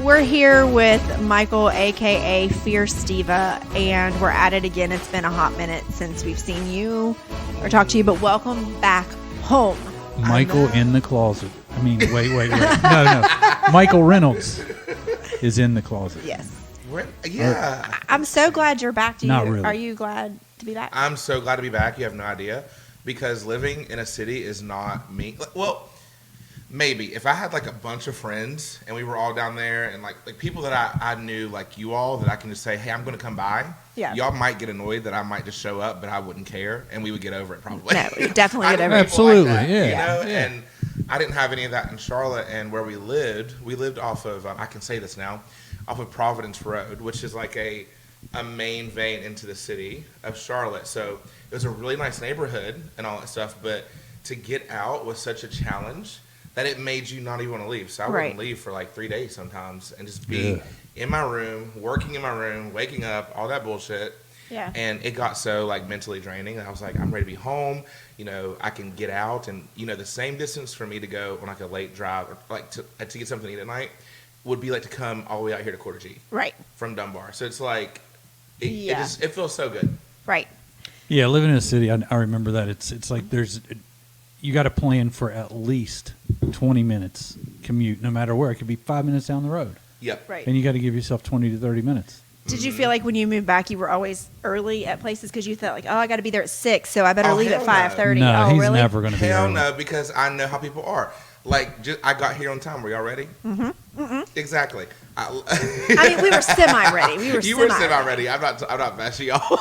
we're here with Michael, a.k.a. Fierce Diva, and we're at it again. It's been a hot minute since we've seen you or talked to you, but welcome back home. Michael in the closet. I mean, wait. No. Michael Reynolds is in the closet. Yes. Yeah. I'm so glad you're back. Not really. Are you glad to be back? I'm so glad to be back. You have no idea. Because living in a city is not me. Well, maybe. If I had like a bunch of friends and we were all down there and like people that I knew, like you all, that I can just say, hey, I'm going to come by. Yeah. Y'all might get annoyed that I might just show up, but I wouldn't care. And we would get over it probably. No, we definitely get over it. Absolutely, like that, yeah. You know? Yeah. And I didn't have any of that in Charlotte. And where we lived off of, I can say this now, off of Providence Road, which is like a main vein into the city of Charlotte. So it was a really nice neighborhood and all that stuff, but to get out was such a challenge that it made you not even want to leave. So I wouldn't leave for like 3 days sometimes and just be in my room, working in my room, waking up, all that bullshit. Yeah. And it got so like mentally draining that I was like, I'm ready to be home. You know, I can get out, and you know, the same distance for me to go on like a late drive or like to get something to eat at night would be like to come all the way out here to Quarter G. Right. From Dunbar. So it's like it feels so good. Right. Yeah, living in a city, I remember that. It's like you got to plan for at least 20 minutes commute, no matter where. It could be 5 minutes down the road. Yep. Right. And you got to give yourself 20 to 30 minutes. Did you feel like when you moved back, you were always early at places because you thought like, oh, I got to be there at 6, so I better leave at 5:30? No, oh, he's really? never going to be Hell early. no, because I know how people are. Like, I got here on time. Were y'all ready? Mm-hmm. Exactly. I mean, we were semi-ready. You were semi-ready. I'm not bashing y'all.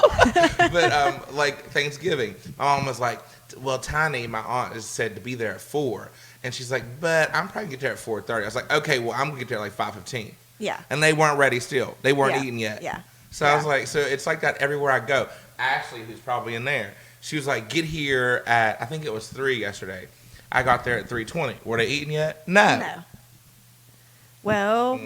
But like Thanksgiving, my mom was like, well, Tiny, my aunt, has said to be there at 4. And she's like, but I'm probably going to get there at 4:30. I was like, okay, well, I'm going to get there at like 5:15. Yeah. And they weren't ready still. They weren't eating yet. Yeah. So I was like, so it's like that everywhere I go. Ashley, who's probably in there, she was like, get here at, I think it was 3 yesterday. I got there at 3:20. Were they eating yet? No. Well,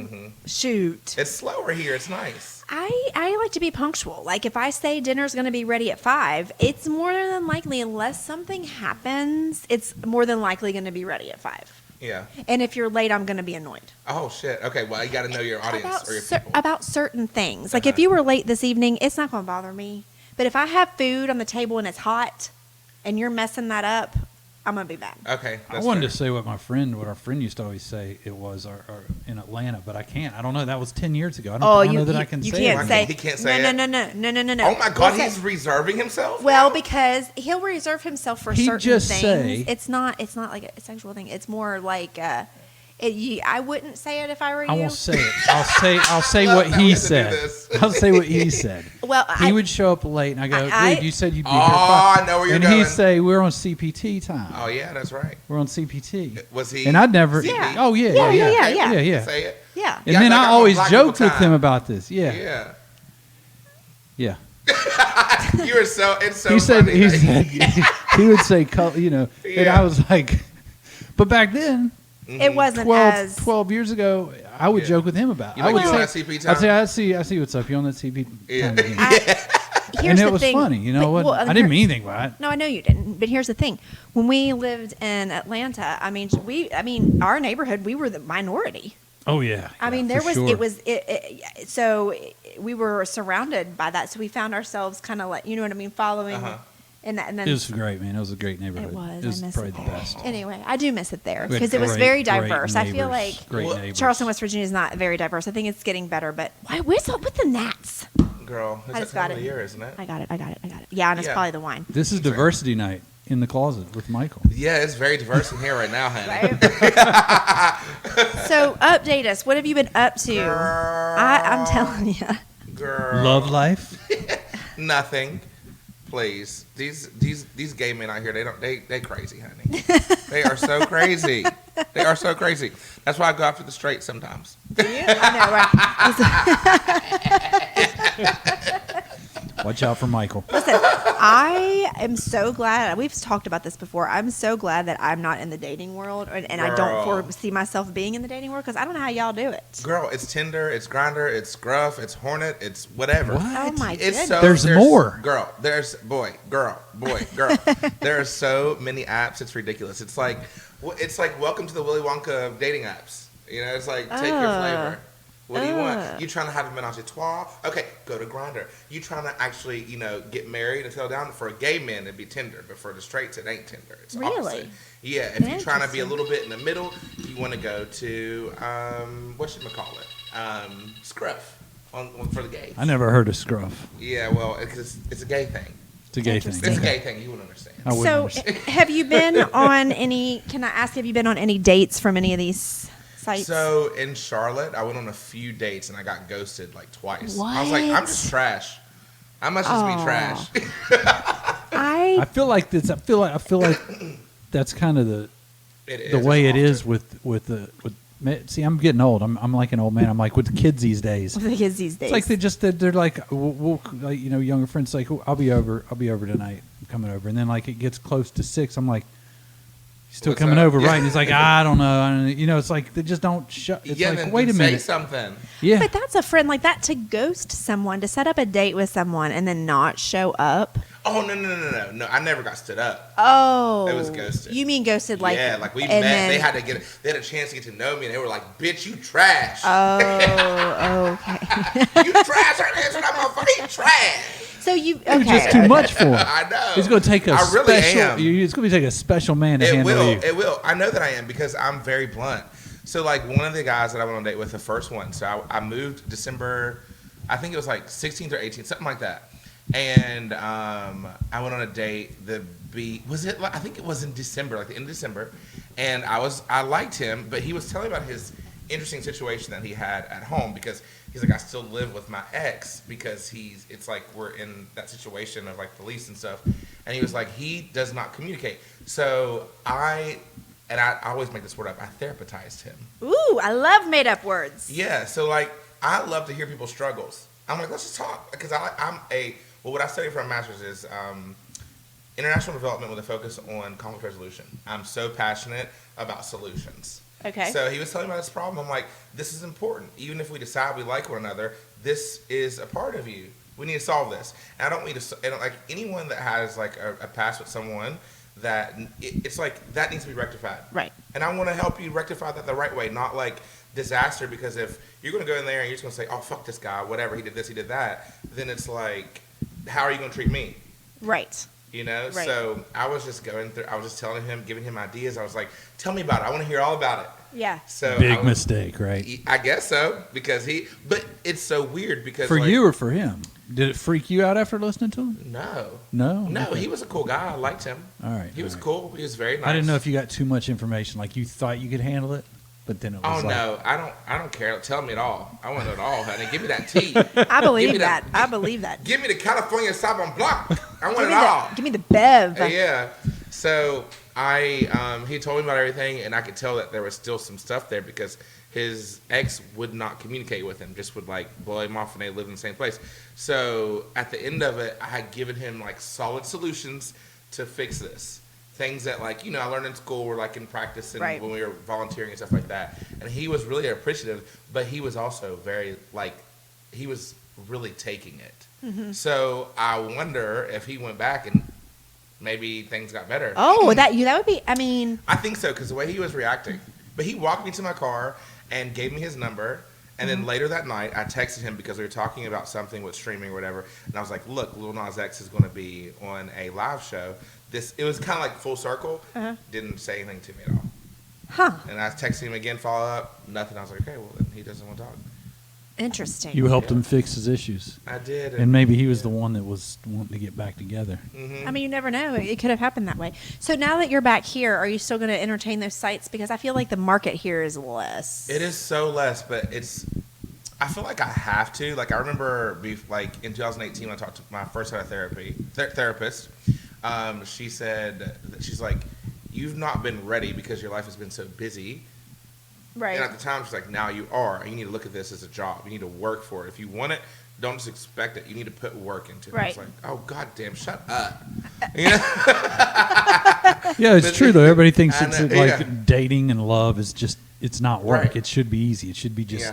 shoot. It's slower here. It's nice. I like to be punctual. Like if I say dinner's going to be ready at 5, it's more than likely, unless something happens, it's more than likely going to be ready at 5. Yeah. And if you're late, I'm going to be annoyed. Oh, shit. Okay, well, you got to know your audience or your people. About certain things. Like if you were late this evening, it's not going to bother me. But if I have food on the table and it's hot and you're messing that up, I'm going to be mad. Okay. I wanted to say what our friend used to always say it was or in Atlanta, but I can't. I don't know. That was 10 years ago. I don't know that I can you say can't it. say. He can't say no, it? No. Oh, my God. He's reserving himself? Well, now? Because he'll reserve himself for He'd certain just things. say- It's not like a sexual thing. It's more like I wouldn't say it if I were you. I won't say it. I'll say what that we he have to do said. this. I'll say what he said. Well, he would show up late, and I go, dude, you said you'd be here. I know where you're and going. he'd say, we're on CPT time. Oh, yeah, that's right. We're on CPT. Was he? And I'd never. Yeah. Oh yeah. Yeah. Say it. Yeah. And Yeah, then like I I'm on always Black joked People with him time. about this. Yeah. You are so. It's so. He said. funny He that said. He would say, and Yeah. I was like, but back then, It wasn't 12 years ago, I would joke with him about it. You I like would you on say, that CP time? I'd say, I see what's up. You on that CP Yeah. time again? Here's And it the was thing. funny. You know what? Well, I didn't mean anything by it. No, I know you didn't. But here's the thing: when we lived in Atlanta, I mean, our neighborhood, we were the minority. Oh yeah. I mean, for sure. So we were surrounded by that. So we found ourselves kind of like, you know what I mean, following. And then It was great, man. It was a great neighborhood. It was. It was I miss probably it the there. best. Anyway, I do miss it there We had because it was great- very great diverse. I feel neighbors. like Great neighbors. Charleston, West Virginia is not very diverse. I think it's getting better, but what's up with the gnats? Girl, I it's just that got time of it. the year, isn't it? I got it. Yeah, and it's Yeah. probably the wine. This is diversity night in the closet with Michael. Yeah, it's very diverse in here right now, honey. Right? So update us. What have you been up to? I'm telling you. Girl. Love life. Nothing. Please. These gay men out here, they crazy, honey. They are so crazy. They are so crazy. That's why I go after the straight sometimes. Do you? I know, right? Watch out for Michael. Listen, I am so glad. We've talked about this before. I'm so glad that I'm not in the dating world, and I don't Girl. foresee myself being in the dating world because I don't know how y'all do it. Girl, it's Tinder, it's Grindr, it's Gruff, it's Hornet, it's whatever. What? Oh my It's goodness! so There's more. Girl, there's boy, girl. There are so many apps. It's ridiculous. It's like welcome to the Willy Wonka of dating apps. You know, it's like take your flavor. What do you want? You trying to have a menage a trois? Okay, go to Grindr. You trying to actually, get married and settle down? For a gay man, it'd be Tinder, but for the straights, it ain't Tinder. It's Really? opposite. Yeah, if you're trying to be a little bit in the middle, you want to go to Scruff for the gays. I never heard of Scruff. Yeah, well, it's a gay thing. It's a gay thing. It's a gay thing. You wouldn't understand. I wouldn't understand. Have you been on any? Can I ask? Have you been on any dates from any of these sites? So in Charlotte, I went on a few dates and I got ghosted like twice. What? I was like, I'm just trash. I must just be trash. I feel like this. I feel like that's kind of the way it is with. See, I'm getting old. I'm like an old man. I'm like with the kids these days. With the kids these days, it's like they're like, we'll like, younger friends like, I'll be over tonight. I'm coming over, and then like it gets close to 6. I'm like, you still What's coming up? over, Yeah. right? And he's like, I don't know. It's like they just don't shut. It's like, then wait a minute. Say something. Yeah, but that's a friend like that to ghost someone, to set up a date with someone and then not show up. Oh no! I never got stood up. Oh, It was ghosted. You mean ghosted? Like like we and met. then- They had a chance to get to know me, and they were like, "Bitch, you trash. Oh, okay. You trash. I answered that motherfucker. You trash." So you it was just okay? too much for him. I know. It's going to take a I really special. am. It's going to take a special man to It handle will. you. It will. I know that I am because I'm very blunt. So like one of the guys that I went on a date with, the first one. So I moved December, I think it was like 16th or 18th, something like that. And I went on a date. I think it was in December, like the end of December. And I liked him, but he was telling me about his interesting situation that he had at home because he's like, I still live with my ex because it's like we're in that situation of like police and stuff. And he was like, he does not communicate. So I always make this word up, I therapized him. Ooh, I love made up words. Yeah, so like I love to hear people's struggles. I'm like, let's just talk because what I studied for a master's is international development with a focus on conflict resolution. I'm so passionate about solutions. Okay. So he was telling me about this problem. I'm like, this is important. Even if we decide we like one another, this is a part of you. We need to solve this. And I don't need to. And like anyone that has like a past with someone, that it's like that needs to be rectified. Right. And I want to help you rectify that the right way, not like disaster. Because if you're going to go in there and you're just going to say, "Oh, fuck this guy, whatever, he did this, he did that," then it's like, how are you going to treat me? Right. Right. So I was just telling him, giving him ideas. I was like, tell me about it. I want to hear all about it. Yeah. So Big mistake, right? I guess so, because but it's so weird because For like, you or for him? Did it freak you out after listening to him? No, Okay. he was a cool guy. I liked him. All right. He was cool. He was very nice. I didn't know if you got too much information, like you thought you could handle it, but then it was no, I don't care. Tell me it all. I want to know it all, honey. Give me that tea. I believe Give me that. I believe that. Give me the California Sauvignon Blanc. I want Give it me all. give me the bev. Yeah. So he told me about everything, and I could tell that there was still some stuff there because his ex would not communicate with him, just would like blow him off, and they lived in the same place. So at the end of it, I had given him like solid solutions to fix this. Things that like, I learned in school were like in practice and Right. when we were volunteering and stuff like that. And he was really appreciative, but he was also very he was really taking it. Mm-hmm. So I wonder if he went back and maybe things got better. Oh, that would be. I mean, I think so because the way he was reacting. But he walked me to my car and gave me his number. And then later that night, I texted him because we were talking about something with streaming or whatever. And I was like, look, Lil Nas X is going to be on a live show. It was kind of like full circle. Didn't say anything to me at all. huh? And I texted him again, follow up, nothing. I was like, okay, well, then he doesn't want to talk. Interesting. You helped him fix his issues. I did. And maybe he was the one that was wanting to get back together. I mean, you never know. It could have happened that way. So now that you're back here, are you still going to entertain those sites? Because I feel like the market here is less. It is so less, but I feel like I have to. Like, I remember, in 2018 when I talked to my first set of therapist, she said, she's like, you've not been ready because your life has been so busy. Right. And at the time, she's like, now you are. You need to look at this as a job. You need to work for it. If you want it, don't just expect it. You need to put work into it. Right. I was like, oh, goddamn, shut up. Yeah, it's true though. Everybody thinks I it's know, like yeah. dating and love is just, it's not work. Right. It should be easy. It should be just,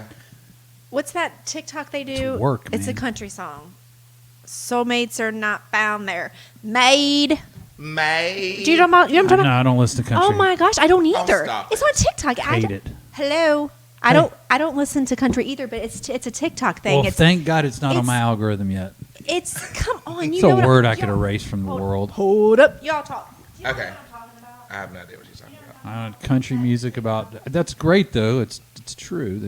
What's that TikTok they do? It's work, It's a man. country song. Soulmates are not found there. Made. May. Do you know about? You know what I'm no, talking about? I don't listen to country. Oh my gosh, I don't either. stop It's it. on TikTok. Hate it. Hello. I don't listen to country either, but it's a TikTok thing. Well, thank God it's not on my algorithm yet. It's come on. It's a word I could erase from the world. Hold up, y'all talk. Okay. What I'm talking about? I have no idea what she's talking about. Country music about that's great though. It's true.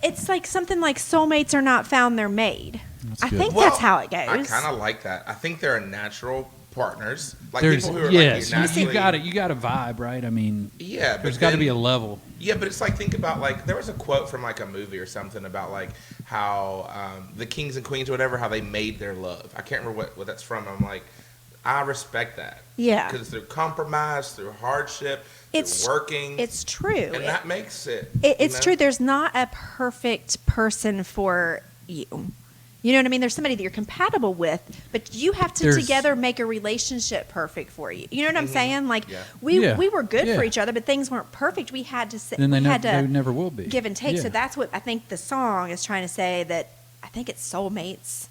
It's like something like soulmates are not found, they're made. I think that's how it goes. I kind of like that. I think they're natural partners. Like there's, people who are yes, like naturally, you got a vibe, right? I mean, yeah, there's got to be a level. Yeah, but it's like, think about, like, there was a quote from like a movie or something about like how the kings and queens or whatever, how they made their love. I can't remember what that's from. I'm like, I respect that. Yeah, because through compromise, through hardship, through working, it's true, and that makes it. It's true. There's not a perfect person for you. You know what I mean? There's somebody that you're compatible with, but you have to together make a relationship perfect for you. You know what I'm saying? Like we were good for each other, but things weren't perfect. We had to sit. They never will be. Give and take. Yeah. So that's what I think the song is trying to say. That I think it's soulmates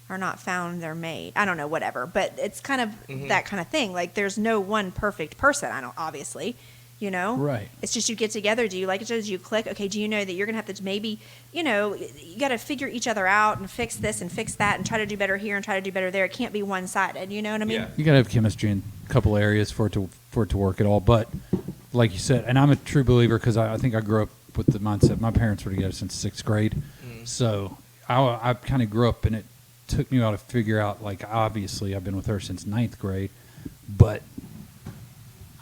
are not found, they're made. I don't know, whatever. But it's kind of that kind of thing. Like there's no one perfect person. I don't obviously. You know? Right. It's just you get together. Do you like each other? Do you click? Okay, do you know that you're going to have to maybe, you got to figure each other out and fix this and fix that and try to do better here and try to do better there. It can't be one-sided. You know what I mean? Yeah. You got to have chemistry in a couple areas for it to work at all. But like you said, and I'm a true believer because I think I grew up with the mindset. My parents were together since 6th grade. So I kind of grew up, and it took me a while to figure out, like, obviously I've been with her since 9th grade. But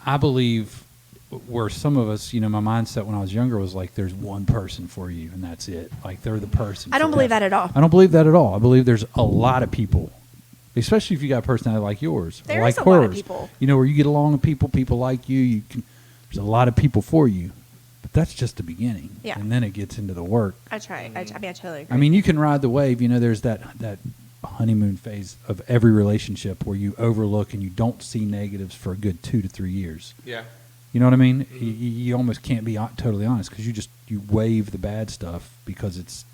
I believe where some of us, my mindset when I was younger was like, there's one person for you and that's it. Like they're the person. I don't believe that at all. I don't believe that at all. I believe there's a lot of people, especially if you got a personality like yours. There like is a lot of people. Where you get along with people like you. There's a lot of people for you, but that's just the beginning. Yeah. And then it gets into the work. I try. I totally agree. I mean, you can ride the wave. There's that honeymoon phase of every relationship where you overlook and you don't see negatives for a good 2 to 3 years. Yeah. You know what I mean? You almost can't be totally honest because you waive the bad stuff because it's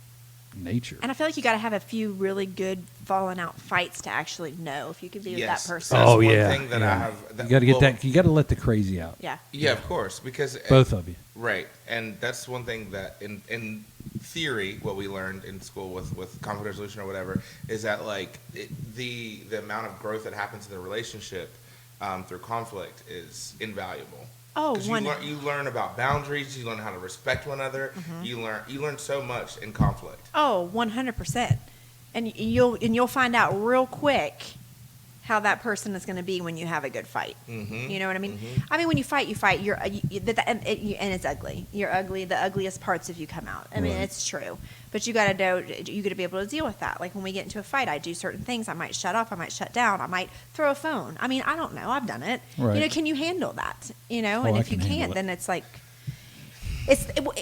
nature. And I feel like you got to have a few really good falling out fights to actually know if you could be with that person. That's one thing that I have. You got to get that. You got to let the crazy out. Yeah. Yeah, of course, because both of you. Right, and that's one thing that in theory, what we learned in school with conflict resolution or whatever is that like the amount of growth that happens in the relationship through conflict is invaluable. Oh, you learn about boundaries. You learn how to respect one another. Mm-hmm. You learn so much in conflict. Oh, 100%, and you'll find out real quick how that person is going to be when you have a good fight. Mm-hmm. You know what I mean? Mm-hmm. I mean, when you fight. And it's ugly. You're ugly. The ugliest parts of you come out. I mean, it's true. But you got to know. You got to be able to deal with that. Like when we get into a fight, I do certain things. I might shut off. I might shut down. I might throw a phone. I mean, I don't know. I've done it. Right. Can you handle that? And if you can't, then it's like.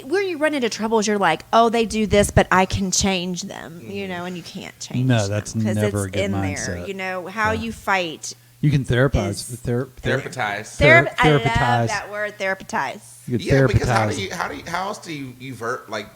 Where you run into troubles, you're like, oh, they do this, but I can change them, and you can't change them. No, that's never a good mindset. There. How you fight. You can therapize. Therapize. I love that word, therapize. You can therapize. Because how else do you verbalize?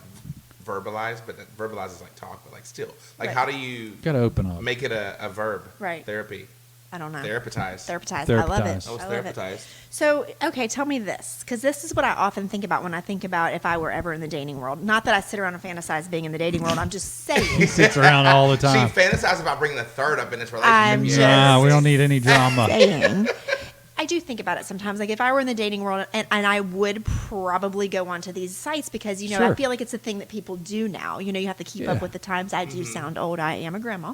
But verbalize is like talk, but like still. Like how do you gotta open up? Make it a verb. Right. Therapy. I don't know. Therapize. I love it. Oh, it's therapized. So, okay, tell me this, because this is what I often think about when I think about if I were ever in the dating world. Not that I sit around and fantasize being in the dating world. I'm just saying. He sits around all the time. She fantasizes about bringing the third up in this relationship. We don't need any drama. I do think about it sometimes. Like if I were in the dating world, and I would probably go onto these sites because, I feel like it's a thing that people do now. You have to keep up with the times. I do sound old. I am a grandma.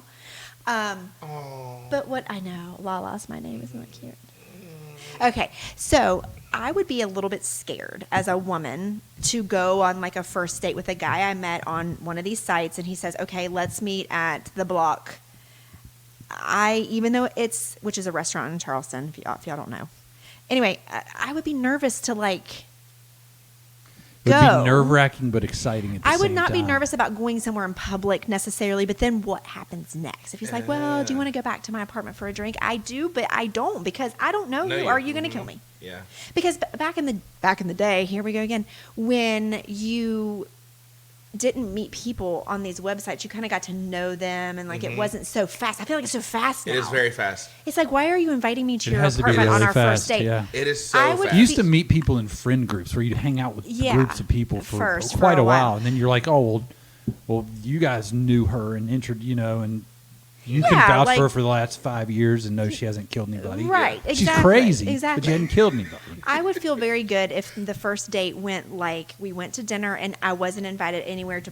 But what I know, Lala's my name, isn't that cute? Okay, so I would be a little bit scared as a woman to go on like a first date with a guy I met on one of these sites, and he says, "Okay, let's meet at the Block." Even though which is a restaurant in Charleston, if y'all don't know. Anyway, I would be nervous to like. It would be nerve-wracking but exciting at the same time. I would not be nervous about going somewhere in public necessarily, but then what happens next? If he's like, well, do you want to go back to my apartment for a drink? I do, but I don't because I don't know you. Are you going to kill me? Yeah. Because back in the day, here we go again, when you didn't meet people on these websites. You kind of got to know them, and like it wasn't so fast. I feel like it's so fast now. It is very fast. It's like, why are you inviting me to It your has to be apartment on really our fast, first date? yeah. It is so I would fast. You used to meet people in friend groups where you'd hang out with groups of people for first, for quite a a while, while. and then you're like, oh well, you guys knew her and and you can Yeah, vouch like- for her for the last 5 years and know she hasn't killed anybody. Right, She's exactly, crazy, exactly. but she hadn't killed anybody. I would feel very good if the first date went like we went to dinner and I wasn't invited anywhere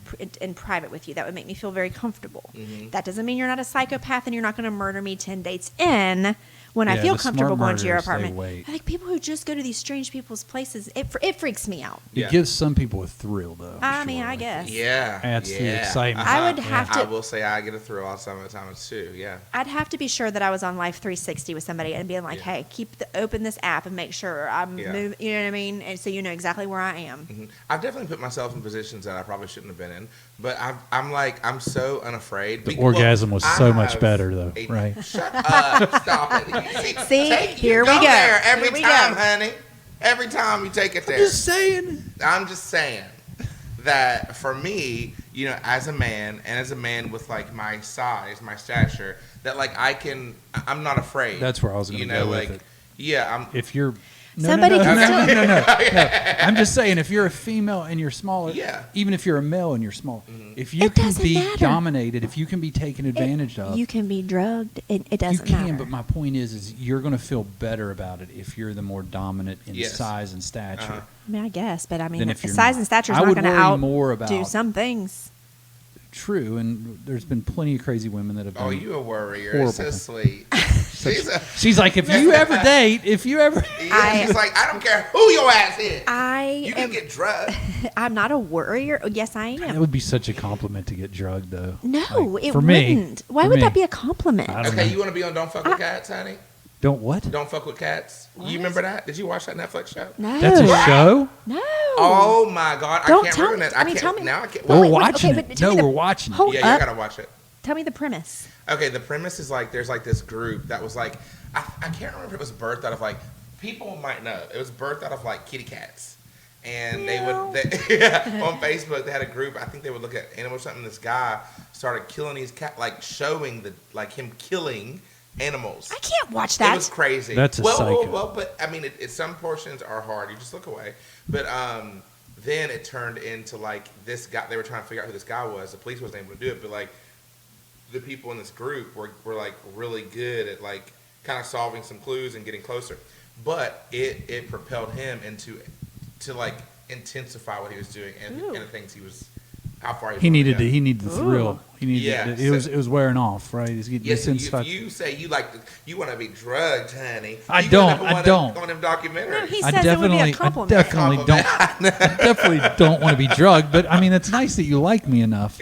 in private with you. That would make me feel very comfortable. That doesn't mean you're not a psychopath and you're not going to murder me 10 dates in when I Yeah, feel the smart comfortable going to your murderers, they apartment. wait. I think people who just go to these strange people's places, it freaks me out. It Yeah. gives some people a thrill, though. I mean, sure. I guess. Yeah. Adds to the yeah. excitement. I would have I to. will say I get a thrill all some of the time too. Yeah. I'd have to be sure that I was on Life 360 with somebody and being like, Yeah. "Hey, open this app and make sure I'm Yeah. moving." You know what I mean? And so you know exactly where I am. Mhm. I've definitely put myself in positions that I probably shouldn't have been in, but I'm so unafraid. The orgasm was so much have better, though, right? Shut up! Stop it! See? Here you we go go. There every Here we time, go. honey. Every time you take it there. Just saying. I'm just saying that for me, as a man and as a man with like my size, my stature, that like I'm not afraid. That's where I was going to go with it. Yeah, I'm. If you're Somebody can no. I'm just saying, if you're a female and you're smaller, Yeah. even if you're a male and you're small, if you It can doesn't be matter. dominated, if you can be taken advantage of, You can be drugged. It you doesn't can. matter. But my point is you're going to feel better about it if you're the more dominant in Yes. size and stature. Uh-huh. I mean, I guess, but I mean, Then if you're size not. and stature is I not would going to worry out more do about- some things. True, and there's been plenty of crazy women that have. Oh, done you a worrier? horrible So things. sweet. She's like, if you ever date, She's I- like, I don't care who your ass is. You can am, get drugged. I'm not a worrier. Oh, yes, I that am. would be such a compliment to get drugged, though. No, Like, it for me, wouldn't. Why for would me. that be a compliment? I don't Okay, know. you want to be on Don't Fuck with Cats, honey? Don't what? Don't Fuck with Cats. What? You remember that? Did you watch that Netflix show? No. That's a show. No. Oh my God! Don't I can't tell ruin me- it. I I mean, can't. tell me- Now I can't. We're wait, watching okay, it. but tell No, me the- we're watching it. Hold Yeah, you up. gotta watch it. Tell me the premise. Okay, the premise is like there's like this group that was like I can't remember if it was birthed out of like people might know it was birthed out of like kitty cats, and they Meow. on Facebook they had a group. I think they would look at animals or something. This guy started killing these cat like showing him killing animals. I can't watch It that. was crazy. That's a psycho. Well, but I mean, some portions are hard. You just look away. But then it turned into like this guy. They were trying to figure out who this guy was. The police wasn't able to do it, but like the people in this group were like really good at like kind of solving some clues and getting closer. But it propelled him to like intensify what he was doing and Ooh. the things he was. How far He wanted to needed go. he needed the thrill. He needed Yeah, it was wearing off, right? He's getting Yes, desensitized. if you say you want to be drugged, honey. I you don't, never I wanna don't. go on them documentaries. No, he I says it would be a compliment. definitely don't want to be drugged, but I mean it's nice that you like me enough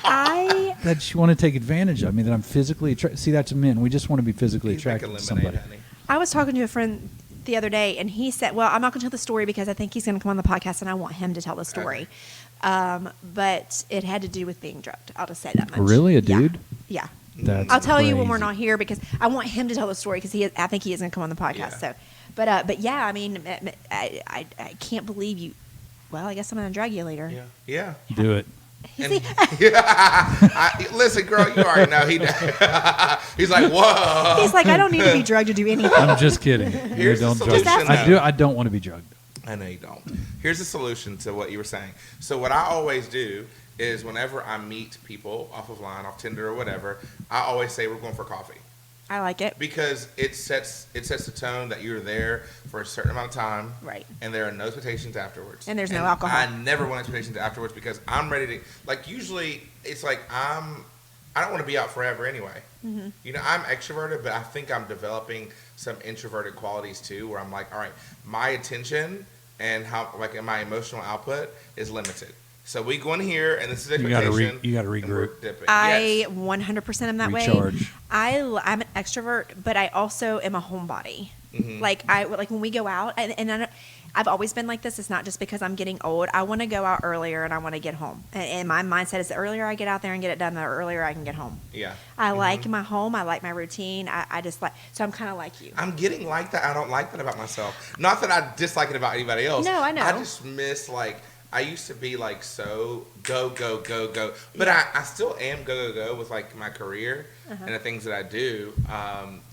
I that you want to take advantage of me, that I'm physically see, that's men. We just want to be physically He's making attracted to lemonade, somebody. honey. I was talking to a friend the other day, and he said, "Well, I'm not going to tell the story because I think he's going to come on the podcast, and I want him to tell the story." But it had to do with being drugged. I'll just say that much. Really? A Yeah. dude? Yeah. That's I'll tell you when we're crazy. not here because I want him to tell the story because I think he is going to come on the podcast. Yeah. So, but yeah, I mean, I can't believe you. Well, I guess I'm going to drag you later. Yeah. Do it. And, listen, girl, you already know he's like, whoa. He's like, I don't need to be drugged to do anything. I'm just kidding. Here's the don't solution, judge. though. I don't want to be drugged. I know you don't. Here's the solution to what you were saying. So what I always do is whenever I meet people off of line, off Tinder or whatever, I always say we're going for coffee. I like it. Because it sets the tone that you're there for a certain amount of time, Right. And there are no expectations afterwards. And there's no alcohol. I never want expectations afterwards because I'm ready to like. Usually, it's like I don't want to be out forever anyway. Mm-hmm. You know, I'm extroverted, but I think I'm developing some introverted qualities too, where I'm like, all right, my attention and how like my emotional output is limited. So we go in here, and this is expectation. You gotta and we're regroup. dipping. I Yes. 100% am that way. Recharge. I'm an extrovert, but I also am a homebody. Mhm. Like when we go out, and I've always been like this. It's not just because I'm getting old. I want to go out earlier, and I want to get home. And my mindset is the earlier I get out there and get it done, the earlier I can get home. Yeah. I like my home. I like my routine. I just like, so I'm kind of like you. I'm getting like that. I don't like that about myself. Not that I dislike it about anybody else. No, I know. I just miss like I used to be like so go, but I still am go with like my career and the things that I do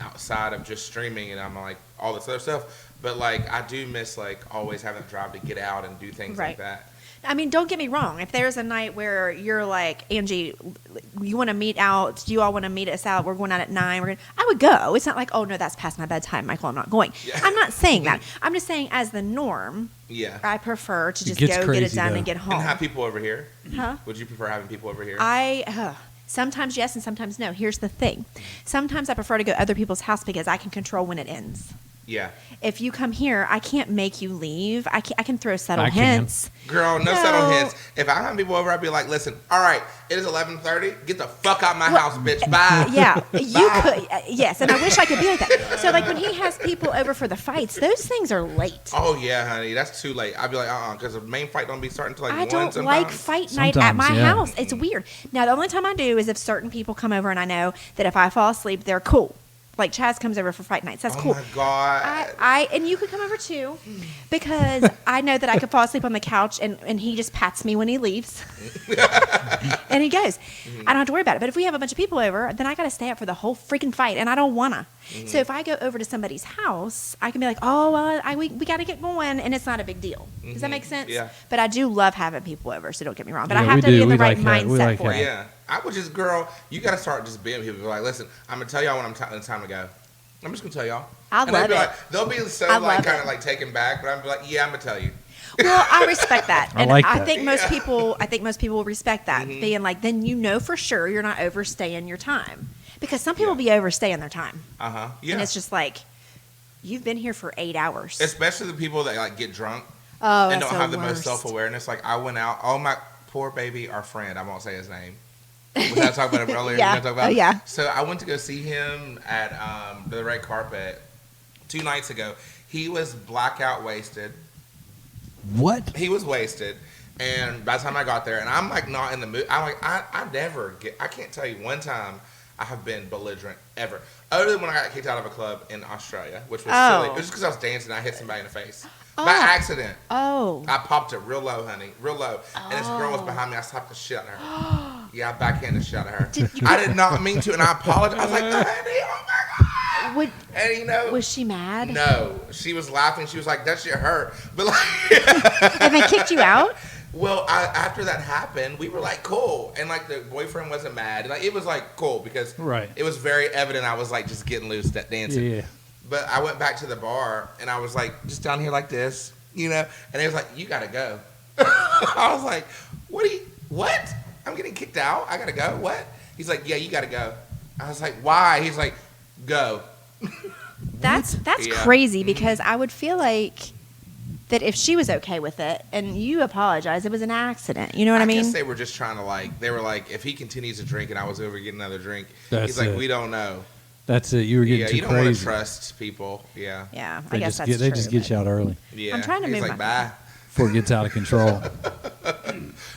outside of just streaming and I'm like all this other stuff. But like I do miss like always having the drive to get out and do things like that. I mean, don't get me wrong. If there's a night where you're like, Angie, you want to meet out? Do you all want to meet us out? We're going out at 9. I would go. It's not like, oh no, that's past my bedtime, Michael. I'm not going. Yeah. I'm not saying that. I'm just saying, as the norm, I prefer to just go get it done and get home. And have people over here? Huh? Would you prefer having people over here? Sometimes yes, and sometimes no. Here's the thing. Sometimes I prefer to go to other people's house because I can control when it ends. Yeah. If you come here, I can't make you leave. I can throw subtle hints. Girl, no subtle hints. If I have people over, I'd be like, listen, all right, it is 11:30. Get the fuck out of my house, bitch. Bye. Yeah, you could. Yes, and I wish I could be like that. So, like, when he has people over for the fights, those things are late. Oh, yeah, honey. That's too late. I'd be like, because the main fight don't be starting until like 1 sometimes. I don't like fight night at my house. It's weird. Now, the only time I do is if certain people come over and I know that if I fall asleep, they're cool. Like Chaz comes over for fight nights. That's cool. Oh my God. And you could come over too, because I know that I could fall asleep on the couch and he just pats me when he leaves. And he goes. I don't have to worry about it. But if we have a bunch of people over, then I got to stay up for the whole freaking fight, and I don't wanna. So if I go over to somebody's house, I can be like, oh, well, we got to get going, and it's not a big deal. Does that make sense? Yeah. But I do love having people over, so don't get me wrong. But I have to be in the right mindset for it. Yeah. I would just, girl, you got to start just being people. Like, listen, I'm going to tell y'all when it's time to go. I'm just going to tell y'all. I love it. Like, they'll be so, like, kind of, like, taken back, but I'm like, yeah, I'm going to tell you. Well, I respect that. And I think that. I think most people will respect that. Being like, then you know for sure you're not overstaying your time. Because some people be overstaying their time. Yeah. And it's just like, you've been here for 8 hours. Especially the people that, like, get drunk. Oh, and don't have the worst. most self-awareness. Like, I went out, my poor baby, our friend, I won't say his name. We had to talk about it earlier. Yeah. So I went to go see him at the red carpet 2 nights ago. He was blackout wasted. What? He was wasted. And by the time I got there, and I'm like not in the mood. I'm like, I can't tell you one time I have been belligerent ever. Other than when I got kicked out of a club in Australia, which was silly. It was just because I was dancing and I hit somebody in the face. By accident. I popped it real low, honey. Real low. And this girl was behind me. I slapped the shit out of her. Yeah, I backhanded the shit out of her. I did not mean to, and I apologized. I was like, honey, oh my God. And you know. Was she mad? No. She was laughing. She was like, that shit hurt. But like. And they kicked you out? Well, after that happened, we were like, cool. And like the boyfriend wasn't mad. Like, it was like cool because it was very evident I was like just getting loose that dancing. Yeah. But I went back to the bar, and I was like, just down here like this, you know? And he was like, you got to go. I was like, what? I'm getting kicked out? I got to go? What? He's like, yeah, you got to go. I was like, why? He's like, go. That's crazy, because I would feel like that if she was okay with it, and you apologize, it was an accident. You know what I mean? I guess they were just trying to they were like, if he continues to drink and I was over getting another drink, he's like, we don't know. That's it. You were getting too crazy. You don't want to trust people. Yeah. Yeah, I guess that's true. They just get you out early. Yeah. I'm trying to move bye. Before it gets out of control.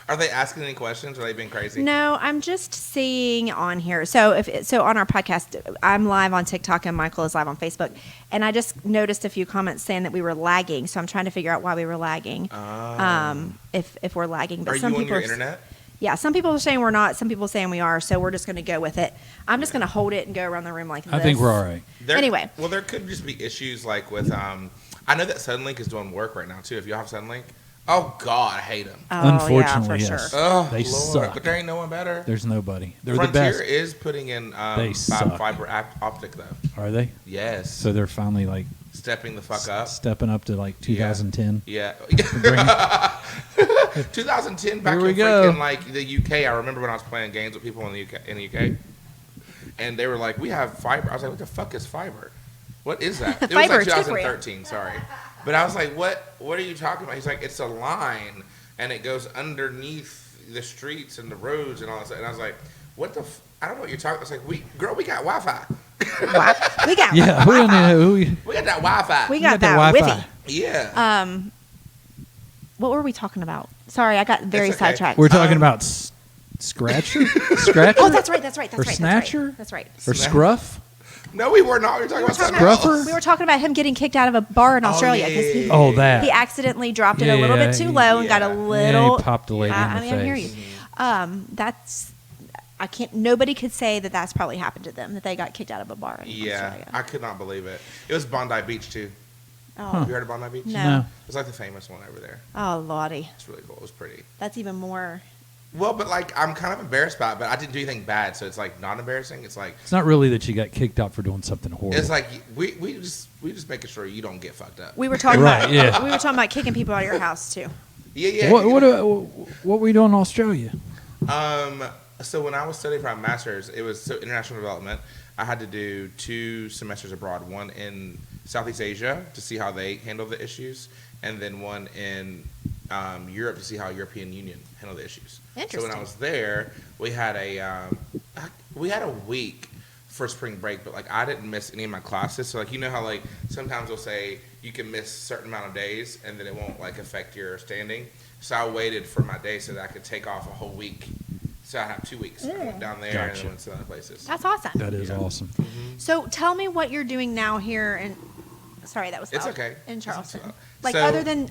Are they asking any questions? Are they being crazy? No, I'm just seeing on here. So on our podcast, I'm live on TikTok and Michael is live on Facebook. And I just noticed a few comments saying that we were lagging. So I'm trying to figure out why we were lagging. If we're lagging. But are you on your internet? Yeah, some people are saying we're not. Some people are saying we are. So we're just going to go with it. I'm just going to hold it and go around the room like this. I think we're all right. Anyway. Well, there could just be issues like with, I know that Suddenlink is doing work right now too. If you have Suddenlink. Oh, God, I hate them. Unfortunately, yeah, yes. Sure. Oh, they Lord. suck. But there ain't no one better. There's nobody. They're Frontier the best. is putting in fiber optic, though. Are they? Yes. So they're finally, like... stepping the fuck up. Stepping up to, like, 2010. Yeah. 2010, back in freaking, like, the UK. I remember when I was playing games with people in the UK. And they were like, we have fiber. I was like, what the fuck is fiber? What is that? It was like 2013, sorry. But I was like, what are you talking about? He's like, it's a line, and it goes underneath the streets and the roads and all that. And I was like, what the I don't know what you're talking about. I was like, we got Wi-Fi. We got yeah, we got that Wi-Fi. We got that Wi-Fi. Yeah. What were we talking about? Sorry, I got very sidetracked. We're talking about Scratcher? Scratcher? Oh, that's right. Or Snatcher? That's right. Or Scruff? No, we were not. We were talking about something else. We were talking about him getting kicked out of a bar in Australia because that. he accidentally dropped it a little bit too low and got a little. He popped a lady in the face. I hear you. That's. I can't. Nobody could say that that's probably happened to them, that they got kicked out of a bar in Australia. I could not believe it. It was Bondi Beach too. Oh. Have you heard of Bondi Beach? No. It's like the famous one over there. Oh, Lottie. It's really cool. It was pretty. That's even more. Well, but like I'm kind of embarrassed about it, but I didn't do anything bad, so it's like not embarrassing. It's like it's not really that you got kicked out for doing something horrible. it's like we just making sure you don't get fucked up. We were talking Right, about yeah. we were talking about kicking people out of your house too. Yeah. What were you doing in Australia? So when I was studying for my master's, it was international development. I had to do 2 semesters abroad, one in Southeast Asia to see how they handle the issues, and then one in Europe to see how European Union handle the issues. Interesting. So when I was there, we had a week for spring break, but like I didn't miss any of my classes. So like you know how like sometimes they'll say you can miss a certain amount of days and then it won't like affect your standing. So I waited for my day so that I could take off a whole week. So I have 2 weeks. I went down there and then went to other places. That's awesome. That is awesome. So tell me what you're doing now here in. Sorry, that was It's loud. okay. In Charleston. It's Like so,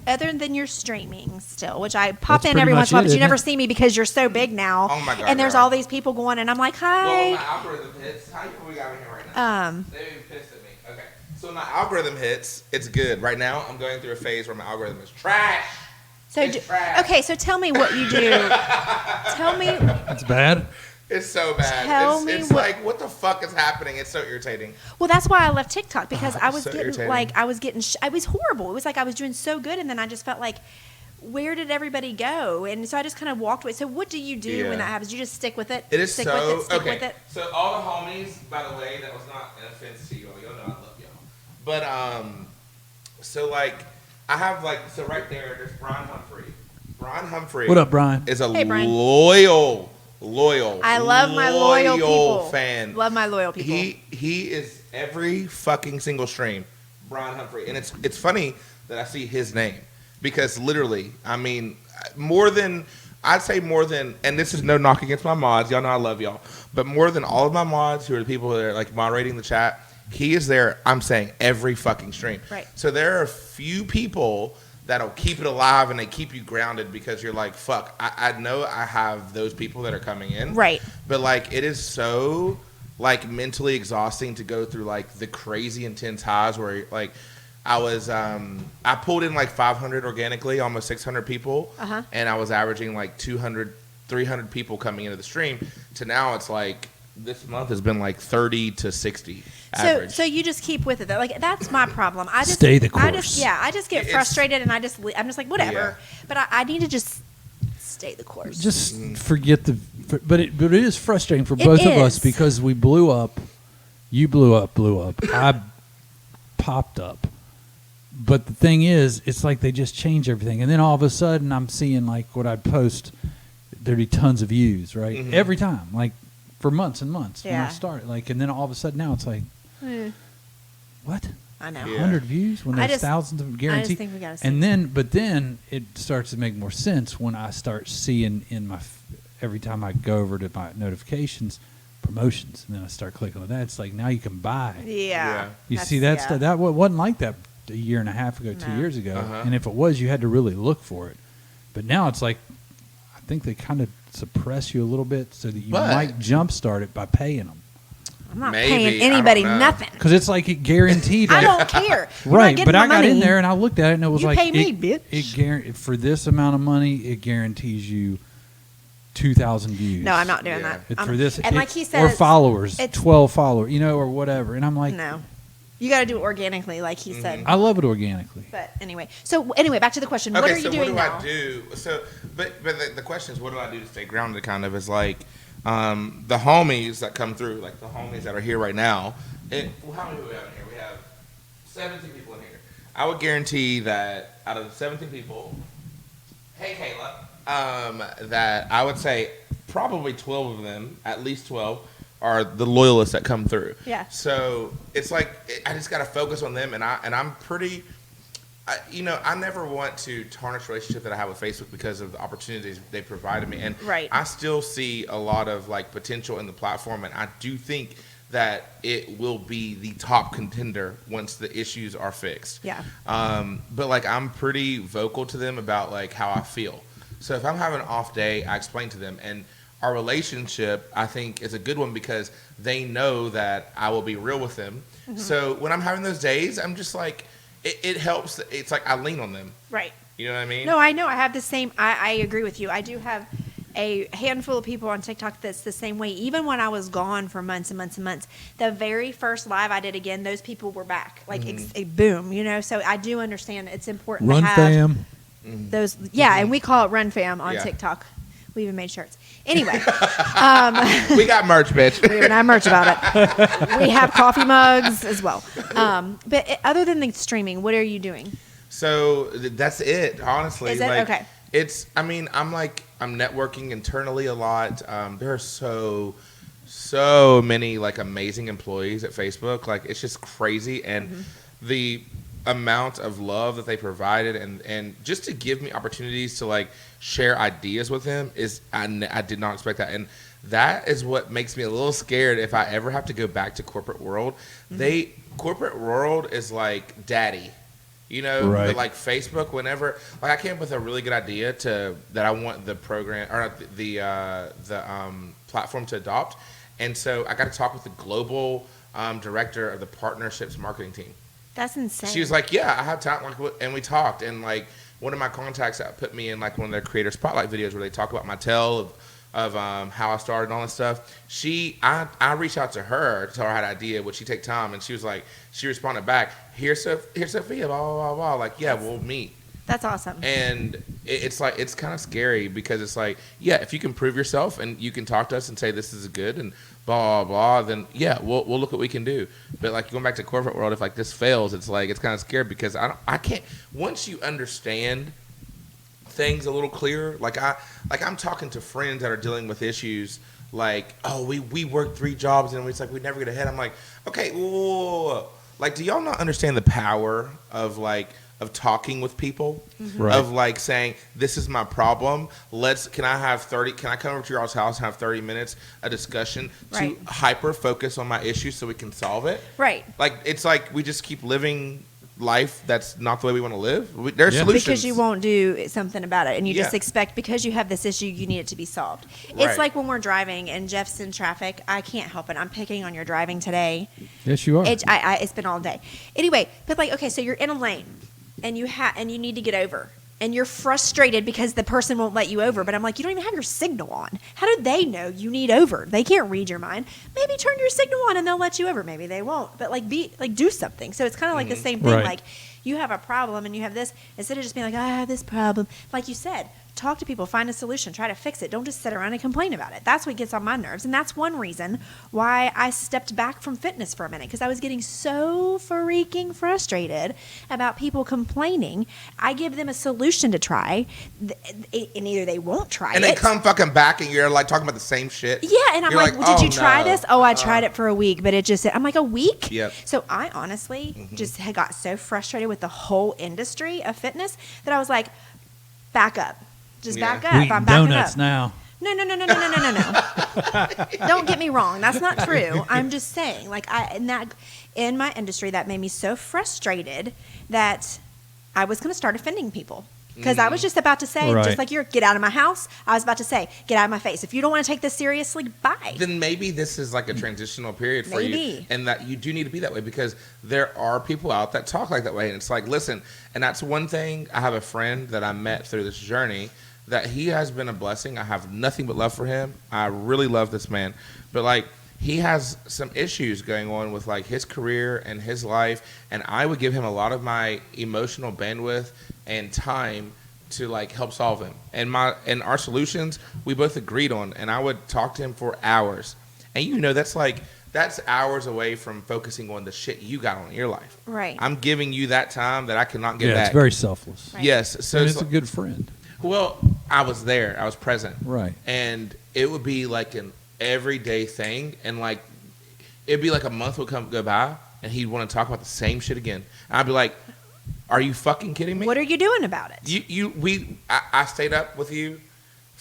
other than your streaming still, which I pop That's in pretty every once much in a while, it, but you isn't never it? see me because you're so big now. Oh my God, And there's girl. all these people going, and I'm like, well, hi. my algorithm hits. How we got in here right now? They even pissed at me. Okay. So when my algorithm hits, it's good. Right now, I'm going through a phase where my algorithm is trash. So It's trash. okay, so tell me what you do. Tell me. It's bad. It's so bad. Tell me it's what- like, what the fuck is happening? It's so irritating. Well, that's why I left TikTok because I was so getting irritating. like I was getting I was horrible. It was like I was doing so good, and then I just felt like, where did everybody go? And so I just kind of walked away. So what do you do Yeah. when that happens? You just stick with it. It is stick so with it, stick okay. with it. So all the homies, by the way, that was not an offense to you all. Y'all know I love y'all. But so like I have like so right there's Brian Humphrey. Brian Humphrey. What up, Brian? Is a Hey, Brian. loyal. I love my loyal people. fan. Love my loyal people. He is every fucking single stream. Brian Humphrey, and it's funny that I see his name because literally, I mean, I'd say more than, and this is no knock against my mods. Y'all know I love y'all, but more than all of my mods who are the people that are like moderating the chat, he is there. I'm saying every fucking stream. Right. So there are a few people that'll keep it alive and they keep you grounded because you're like, fuck, I know I have those people that are coming in. Right. But like it is so like mentally exhausting to go through like the crazy intense highs where like I was I pulled in like 500 organically, almost 600 people, and I was averaging like 200, 300 people coming into the stream to now it's like this month has been like 30 to 60 average. So you just keep with it. Like that's my problem. I just Stay the I course. just get It's- frustrated and I'm just like whatever. Yeah. But I need to just stay the course. Just forget but it is frustrating for It both of us is. because we blew up. You blew up. I popped up. But the thing is, it's like they just change everything, and then all of a sudden, I'm seeing like what I'd post, there'd be tons of views, right? Mhm. Every time, like for months and months when I Yeah. started, like, and then all of a sudden now it's like, what? I know. Yeah. 100 views when I there's just- thousands of guaranteed. think we gotta see. And then it starts to make more sense when I start seeing in my every time I go over to my notifications promotions, and then I start clicking on that. It's like now you can buy. Yeah. You see that stuff? That wasn't like that a year and a half ago, 2 No. years ago. Uh-huh. And if it was, you had to really look for it. But now it's like, I think they kind of suppress you a little bit so that you But- might jumpstart it by paying them. I'm not Maybe, paying I anybody don't know. nothing. Because it's like it guaranteed. I Like, don't care. You're not right, getting but my I got in money. there and I looked at it and it was You like pay me, it, bitch. It for this amount of money, it guarantees you 2,000 views. No, I'm not doing Yeah. that. It- I'm- for this, and it- like he said, or it's- followers, it's- 12 followers, or whatever. And I'm like, No, you got to do it organically, like he said. I love it organically. But anyway, back to the question. What Okay, are you so doing what do now? I do? So, but the question is, what do I do to stay grounded? Kind of is like the homies that come through, like the homies that are here right now. How many do we have in here? We have 17 people in here. I would guarantee that out of the 17 people, hey Kayla, that I would say probably 12 of them, at least 12, are the loyalists that come through. Yeah. So it's like I just got to focus on them, and I'm pretty. I never want to tarnish the relationship that I have with Facebook because of the opportunities they provided me, and Right. I still see a lot of like potential in the platform, and I do think that it will be the top contender once the issues are fixed. Yeah. But like I'm pretty vocal to them about like how I feel. So if I'm having an off day, I explain to them, and our relationship I think is a good one because they know that I will be real with them. Mm-hmm. So when I'm having those days, I'm just like it helps. It's like I lean on them. Right. You know what I mean? No, I know. I have the same. I agree with you. I do have a handful of people on TikTok that's the same way. Even when I was gone for months and months and months, the very first live I did again, those people were back. Like, boom, you know? So I do understand it's important Run to have fam. those. Yeah, and we call it Run Fam on TikTok. We even made shirts. Anyway. We got merch, bitch. We even have merch about it. We have coffee mugs as well. But other than the streaming, what are you doing? So that's it, honestly. Is it? Like, okay. I'm networking internally a lot. There are so many like amazing employees at Facebook. Like it's just crazy, and the amount of love that they provided, and just to give me opportunities to like share ideas with them is I did not expect that, and that is what makes me a little scared if I ever have to go back to corporate world. Corporate world is like daddy. You know, right. But like Facebook, whenever like I came up with a really good idea that I want the program or the platform to adopt, and so I got to talk with the global director of the partnerships marketing team. That's insane. She was like, "Yeah, I have time," and we talked, and like one of my contacts that put me in like one of their creator spotlight videos where they talk about my tale of how I started and all that stuff. I reached out to her to tell her I had an idea. Would she take time? And she was like, she responded back, here's Sophia, blah, blah, blah, blah. Like, yeah, we'll meet. That's awesome. And it's like, it's kind of scary because it's like, yeah, if you can prove yourself and you can talk to us and say this is good and blah, blah, blah, then yeah, we'll look what we can do. But like going back to corporate world, if like this fails, it's like, it's kind of scary because I can't, once you understand things a little clearer, I'm talking to friends that are dealing with issues like, oh, we work 3 jobs and it's like we never get ahead. I'm like, okay, whoa. Like, do y'all not understand the power of talking with people, Right. of like saying, this is my problem. Can I come over to your house and have 30 minutes, a discussion Right. to hyper focus on my issue so we can solve it? Right. Like, it's like we just keep living life that's not the way we want to live. There's Yeah. solutions. Because you won't do something about it, and you just Yeah. expect because you have this issue, you need it to be solved. Right. It's like when we're driving and Jeff's in traffic. I can't help it. I'm picking on your driving today. Yes, you are. It's been all day. Anyway, but like, okay, so you're in a lane, and you need to get over, and you're frustrated because the person won't let you over. But I'm like, you don't even have your signal on. How do they know you need over? They can't read your mind. Maybe turn your signal on and they'll let you over. Maybe they won't. But do something. So it's kind of like the same thing. Right. Like you have a problem and you have this, instead of just being like, I have this problem. Like you said, talk to people, find a solution, try to fix it. Don't just sit around and complain about it. That's what gets on my nerves. And that's one reason why I stepped back from fitness for a minute, because I was getting so freaking frustrated about people complaining. I give them a solution to try, and either they won't try and it. they come fucking back and you're like talking about the same shit. Yeah, and I'm You're like, well, did you try no. this? Oh, I tried it for a week, but it just, I'm like, a week? Yep. So I honestly just had got so frustrated with the whole industry of fitness that I was like, back up. Just Yeah. back up. We I'm eating backing donuts up. now. No. Don't get me wrong. That's not true. I'm just saying, like, in my industry, that made me so frustrated that I was going to start offending people. Because I was just about to say, Right. just like you're, get out of my house. I was about to say, get out of my face. If you don't want to take this seriously, bye. Then maybe this is like a transitional period for you, Maybe. and that you do need to be that way because there are people out that talk like that way, and it's like, listen, and that's one thing. I have a friend that I met through this journey that he has been a blessing. I have nothing but love for him. I really love this man, but like he has some issues going on with like his career and his life, and I would give him a lot of my emotional bandwidth and time to like help solve him, and our solutions we both agreed on, and I would talk to him for hours, and that's hours away from focusing on the shit you got on in your life. Right. I'm giving you that time that I cannot get Yeah, back. it's very selfless. Right. Yes, so And it's a good friend. well, I was there, I was present, Right. and it would be like an everyday thing, and like it'd be like a month would go by, and he'd want to talk about the same shit again, and I'd be like, "Are you fucking kidding me? What are you doing about it? I stayed up with you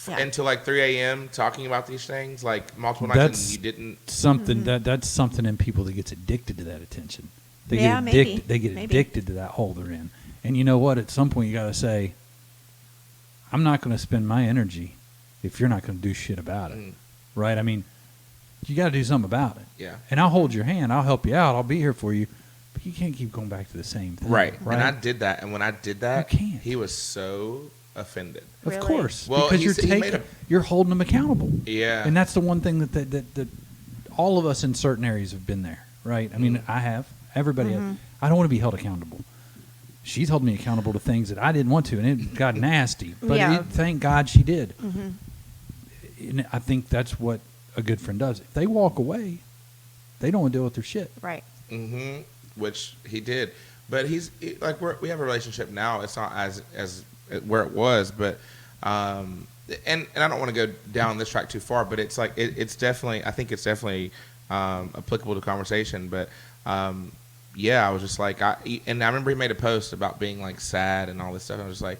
Yeah. until like 3 a.m. talking about these things, like multiple nights, and you didn't. Something that's something in people that gets addicted to that attention. They Yeah, get addicted. maybe. They get Maybe. addicted to that hole they're in. And you know what? At some point, you got to say, "I'm not going to spend my energy if you're not going to do shit about it." Right? I mean, you got to do something about it. Yeah. And I'll hold your hand. I'll help you out. I'll be here for you. But you can't keep going back to the same thing. Right. Right. And I did that. And when I did that, You can't. he was so offended. Of Really? course. Well, because he made you're holding them accountable. Yeah. And that's the one thing that all of us in certain areas have been there, right? I mean, I have. Everybody has. I don't want to be held accountable. She's held me accountable to things that I didn't want to, and it got nasty. But Yeah. thank God she did. And I think that's what a good friend does. If they walk away, they don't want to deal with their shit. Right. Mm-hmm. Which he did, but like we have a relationship now. It's not as where it was, but and I don't want to go down this track too far, but it's like it's definitely, I think it's definitely applicable to conversation. But yeah, I was just like, and I remember he made a post about being like sad and all this stuff. I was just like,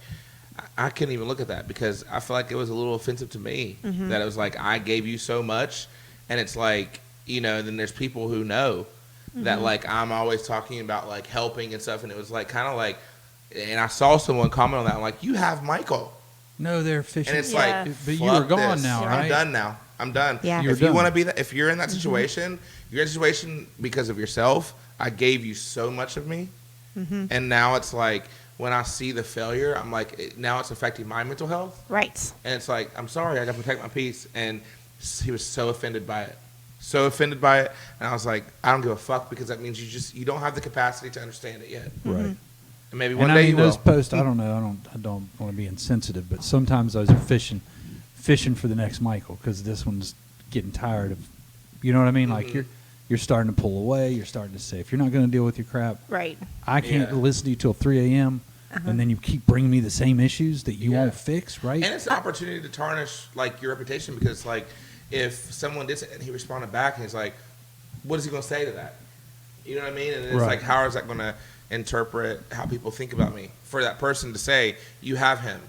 I couldn't even look at that because I feel like it was a little offensive to me that it was like I gave you so much, and it's like, you know, then there's people who know that like I'm always talking about like helping and stuff, and it was like kind of like, and I saw someone comment on that, I'm like, you have Michael, No, they're fishing. and it's Yeah. like, But you were fuck gone this. now, I'm right? done now. I'm done. Yeah. You're If you done. want to be that, if you're in that situation, you're in a situation because of yourself. I gave you so much of me, and now it's like when I see the failure, I'm like, now it's affecting my mental health, Right. and it's like, I'm sorry, I got to protect my peace, and he was so offended by it. So offended by it, and I was like, I don't give a fuck because that means you don't have the capacity to understand it yet, Right. and maybe one And I day mean, you will. those posts, I don't know. I don't want to be insensitive, but sometimes those are fishing for the next Michael because this one's getting tired of, you know what I mean? Like you're starting to pull away. You're starting to say, if you're not going to deal with your crap, Right. I can't Yeah. listen to you till 3 a.m. And then you keep bringing me the same issues that you Yeah. won't fix, right? And it's an opportunity to tarnish like your reputation because like if someone did it and he responded back and he's like, what is he going to say to that? You know what I mean? And it's Right. like, how is that going to interpret how people think about me? For that person to say, you have him,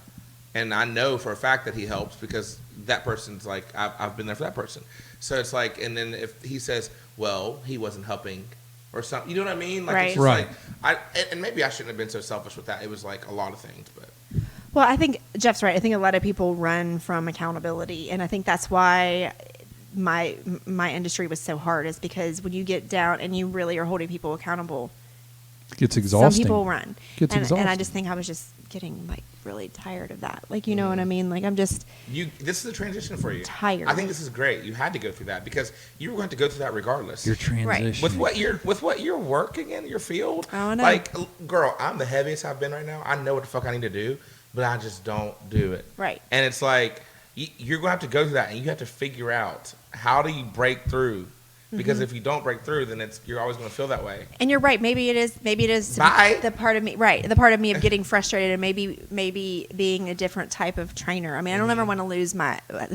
and I know for a fact that he helps because that person's like, I've been there for that person. So it's like, and then if he says, well, he wasn't helping or something, you know what I mean? Like, Right. it's just Right. like, and maybe I shouldn't have been so selfish with that. It was like a lot of things, but. Well, I think Jeff's right. I think a lot of people run from accountability, and I think that's why my industry was so hard, is because when you get down and you really are holding people accountable, It gets exhausting. some people run. Gets and I exhausting. just think I was just getting like really tired of that. Like, you know what I mean? Like, I'm just This is a transition for you. Tired. I think this is great. You had to go through that because you were going to go through that regardless. Your transition. with what you're working in your field. Oh, I know. Like, girl, I'm the heaviest I've been right now. I know what the fuck I need to do, but I just don't do it. Right. And it's like you're going to have to go through that, and you have to figure out how do you break through. Because if you don't break through, then you're always going to feel that way. And you're right. Maybe it is Bye. the part of me, right? The part of me of getting frustrated, and maybe being a different type of trainer. I mean, I don't ever want to lose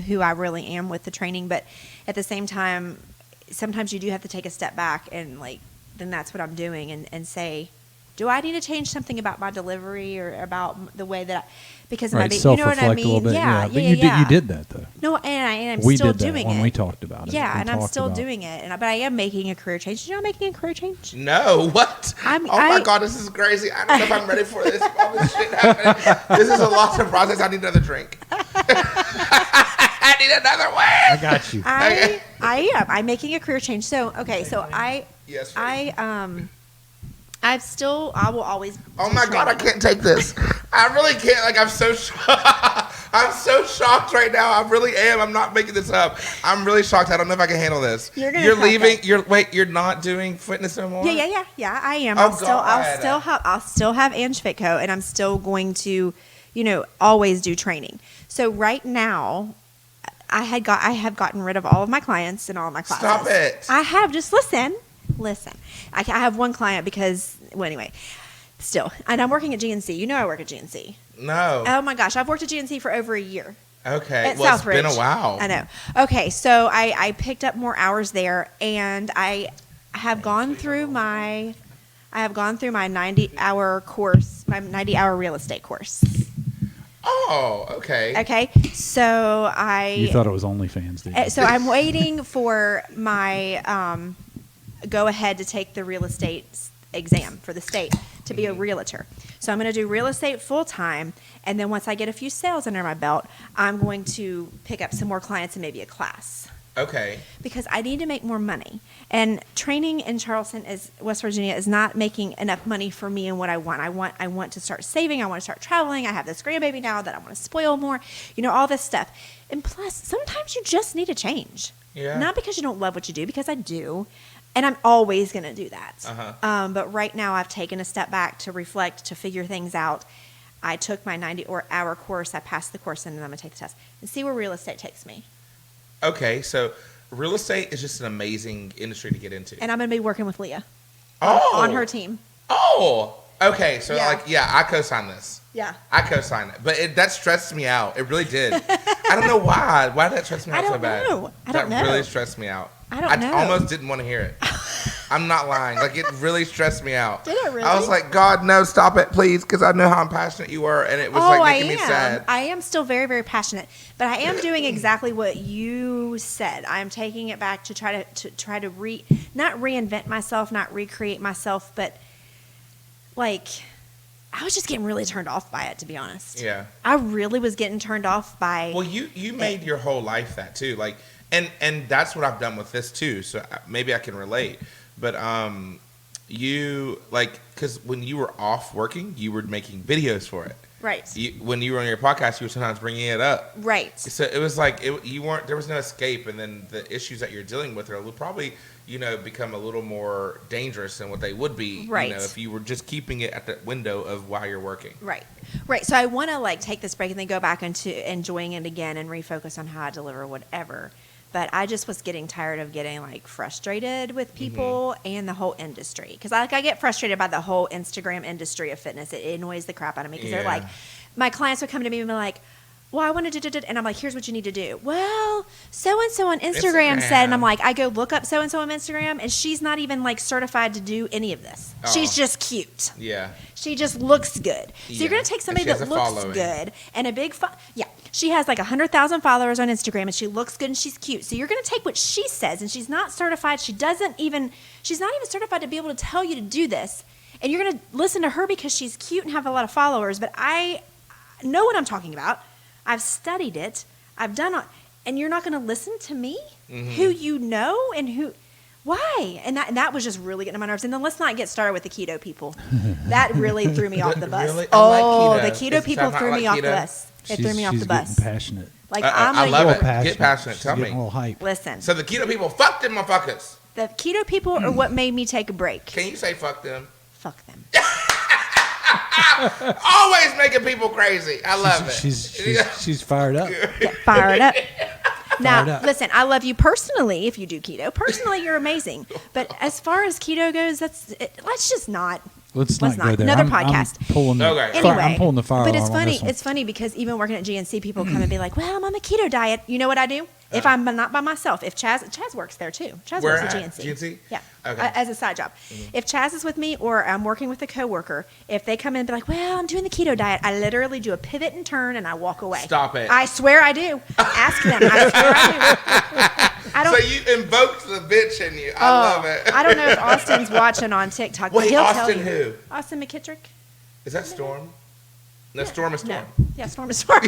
who I really am with the training, but at the same time, sometimes you do have to take a step back and like, then that's what I'm doing, and say, do I need to change something about my delivery or about the way that because Right, you know what I self-reflect mean? a little bit. Yeah, But yeah. you did that though. No, and I'm We still did that doing when it. we talked about it. Yeah, We and I'm talked still about- doing it, but I am making a career change. You know, I'm making a career change. No, what? Oh my God, this is crazy. I don't know if I'm ready for this. All this shit happening. This is a lot to process. I need another drink. I need another one. I got you. Okay. I am. I'm making a career change. So okay, so Yes. I will always. Oh do my God, I training. can't take this. I really can't. Like, I'm so I'm so shocked right now. I really am. I'm not making this up. I'm really shocked. I don't know if I can handle this. You're gonna You're crack leaving. up. You're not doing fitness no more? Yeah. I am. Oh, I'll still have Ange Fitco, and I'm still going to, always do training. So right now, I have gotten rid of all of my clients and all of my classes. Stop it. I have. Just listen. I have one client because, well, anyway, still, and I'm working at GNC. You know, I work at GNC. No. Oh my gosh, I've worked at GNC for over a year. Okay. At Well, it's Southbridge. been a while. I know. Okay, so I picked up more hours there, and I have gone through my 90-hour course, my 90-hour real estate course. Oh, okay. Okay, so You thought it was OnlyFans, didn't you? so I'm waiting for my go ahead to take the real estate exam for the state to be a realtor. So I'm going to do real estate full time, and then once I get a few sales under my belt, I'm going to pick up some more clients and maybe a class. Okay. Because I need to make more money. And training in Charleston, West Virginia, is not making enough money for me and what I want. I want to start saving. I want to start traveling. I have this grandbaby now that I want to spoil more. All this stuff. And plus, sometimes you just need a change. Yeah. Not because you don't love what you do, because I do. And I'm always going to do that. Uh-huh. But right now, I've taken a step back to reflect, to figure things out. I took my 90-hour course. I passed the course, and then I'm going to take the test and see where real estate takes me. Okay, so real estate is just an amazing industry to get into. And I'm going to be working with Leah Oh. on her team. Oh, okay. So, Yeah. I co-signed this. Yeah. I co-signed it. But that stressed me out. It really did. I don't know why. Why did that stress me out so bad? I don't know. That really stressed me out. I don't know. I almost didn't want to hear it. I'm not lying. Like, it really stressed me out. Did it really? I was like, God, no, stop it, please, because I know how passionate you were, and it was making me sad. I am still very, very passionate, but I am doing exactly what you said. I am taking it back to try to not reinvent myself, not recreate myself, but like I was just getting really turned off by it, to be honest. Yeah. I really was getting turned off by. Well, you made your whole life that too, like, and that's what I've done with this too. So maybe I can relate. But you because when you were off working, you were making videos for it. Right. When you were on your podcast, you were sometimes bringing it up. Right. So it was like you weren't. There was no escape, and then the issues that you're dealing with will probably become a little more dangerous than what they would be. Right. If you were just keeping it at the window of while you're working. Right. Right. So I want to take this break and then go back into enjoying it again and refocus on how I deliver whatever. But I just was getting tired of getting frustrated with people and the whole industry. Because I get frustrated by the whole Instagram industry of fitness. It annoys the crap out of me because they're my clients would come to me and be like, well, I want to do, and I'm like, here's what you need to do. Well, so-and-so on Instagram said, and I'm like, I go look up so-and-so on Instagram, and she's not even certified to do any of this. Oh. She's just cute. Yeah. She just looks good. So you're going to take somebody that looks good and a big, she has 100,000 followers on Instagram, and she looks good and she's cute. So you're going to take what she says, and she's not certified. She's not even certified to be able to tell you to do this. And you're going to listen to her because she's cute and have a lot of followers. But I know what I'm talking about. I've studied it. I've done it. And you're not going to listen to me, who you know and who. Why? And that was just really getting on my nerves. And then let's not get started with the keto people. That really threw me off the bus. Really? The keto people threw me off the bus. It threw me off the bus. She's getting passionate. I love it. Passionate. Get passionate. Tell me. Getting all hype. Listen. So the keto people, fuck them motherfuckers. The keto people are what made me take a break. Can you say fuck them? Fuck them. Always making people crazy. I love it. She's fired up. Get fired up. Now, up. listen, I love you personally if you do keto. Personally, you're amazing. But as far as keto goes, let's just not. Let's not go there. Another podcast. I'm pulling the, Okay. I'm pulling the fire But it's alarm on funny. this one. It's funny because even working at GNC, people come and be like, "Well, I'm on the keto diet." You know what I do? If I'm not by myself, if Chaz works there too. Chaz Where works at at? GNC. GNC? Yeah. Okay. As a side job. If Chaz is with me or I'm working with a coworker, if they come in and be like, "Well, I'm doing the keto diet," I literally do a pivot and turn and I walk away. Stop it. I swear I do. Ask them. I swear I do. I don't. So you invoked the bitch in you. I love it. I don't know if Austin's watching on TikTok. But Wait, he'll Austin tell you. who? Austin McKittrick. Is that Storm? No, Storm is Storm. No. Yeah, Storm is Storm.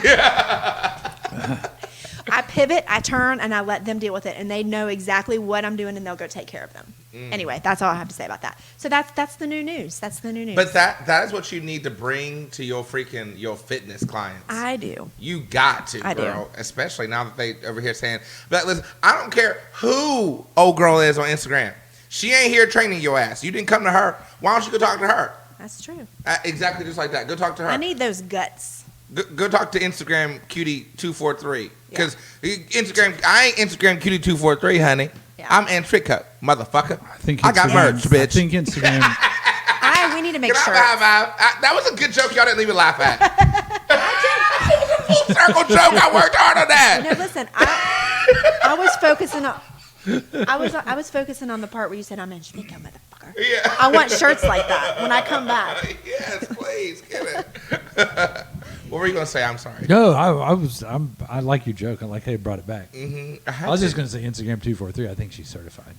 I pivot, I turn, and I let them deal with it, and they know exactly what I'm doing, and they'll go take care of them. Anyway, that's all I have to say about that. So that's the new news. That's the new news. But that is what you need to bring to your fitness clients. I do. You got to, I girl. do. Especially now that they over here saying, but listen, I don't care who old girl is on Instagram. She ain't here training your ass. You didn't come to her. Why don't you go talk to her? That's true. Exactly just like that. Go talk to her. I need those guts. Go talk to Instagram cutie 243 because Instagram. I ain't Instagram cutie 243, honey. Yeah. I'm Antrico, motherfucker. I got merch, bitch. I think Instagram. We need to make sure. That was a good joke. Y'all didn't even laugh at. Full circle joke. I worked hard on that. No, listen. I was focusing on. I was focusing on the part where you said I'm Antrico, motherfucker. Yeah. I want shirts like that when I come back. Yes, please get it. What were you going to say? I'm sorry. No, I like your joke. I like how you brought it back. Mm-hmm. I was just going to say Instagram 243. I think she's certified.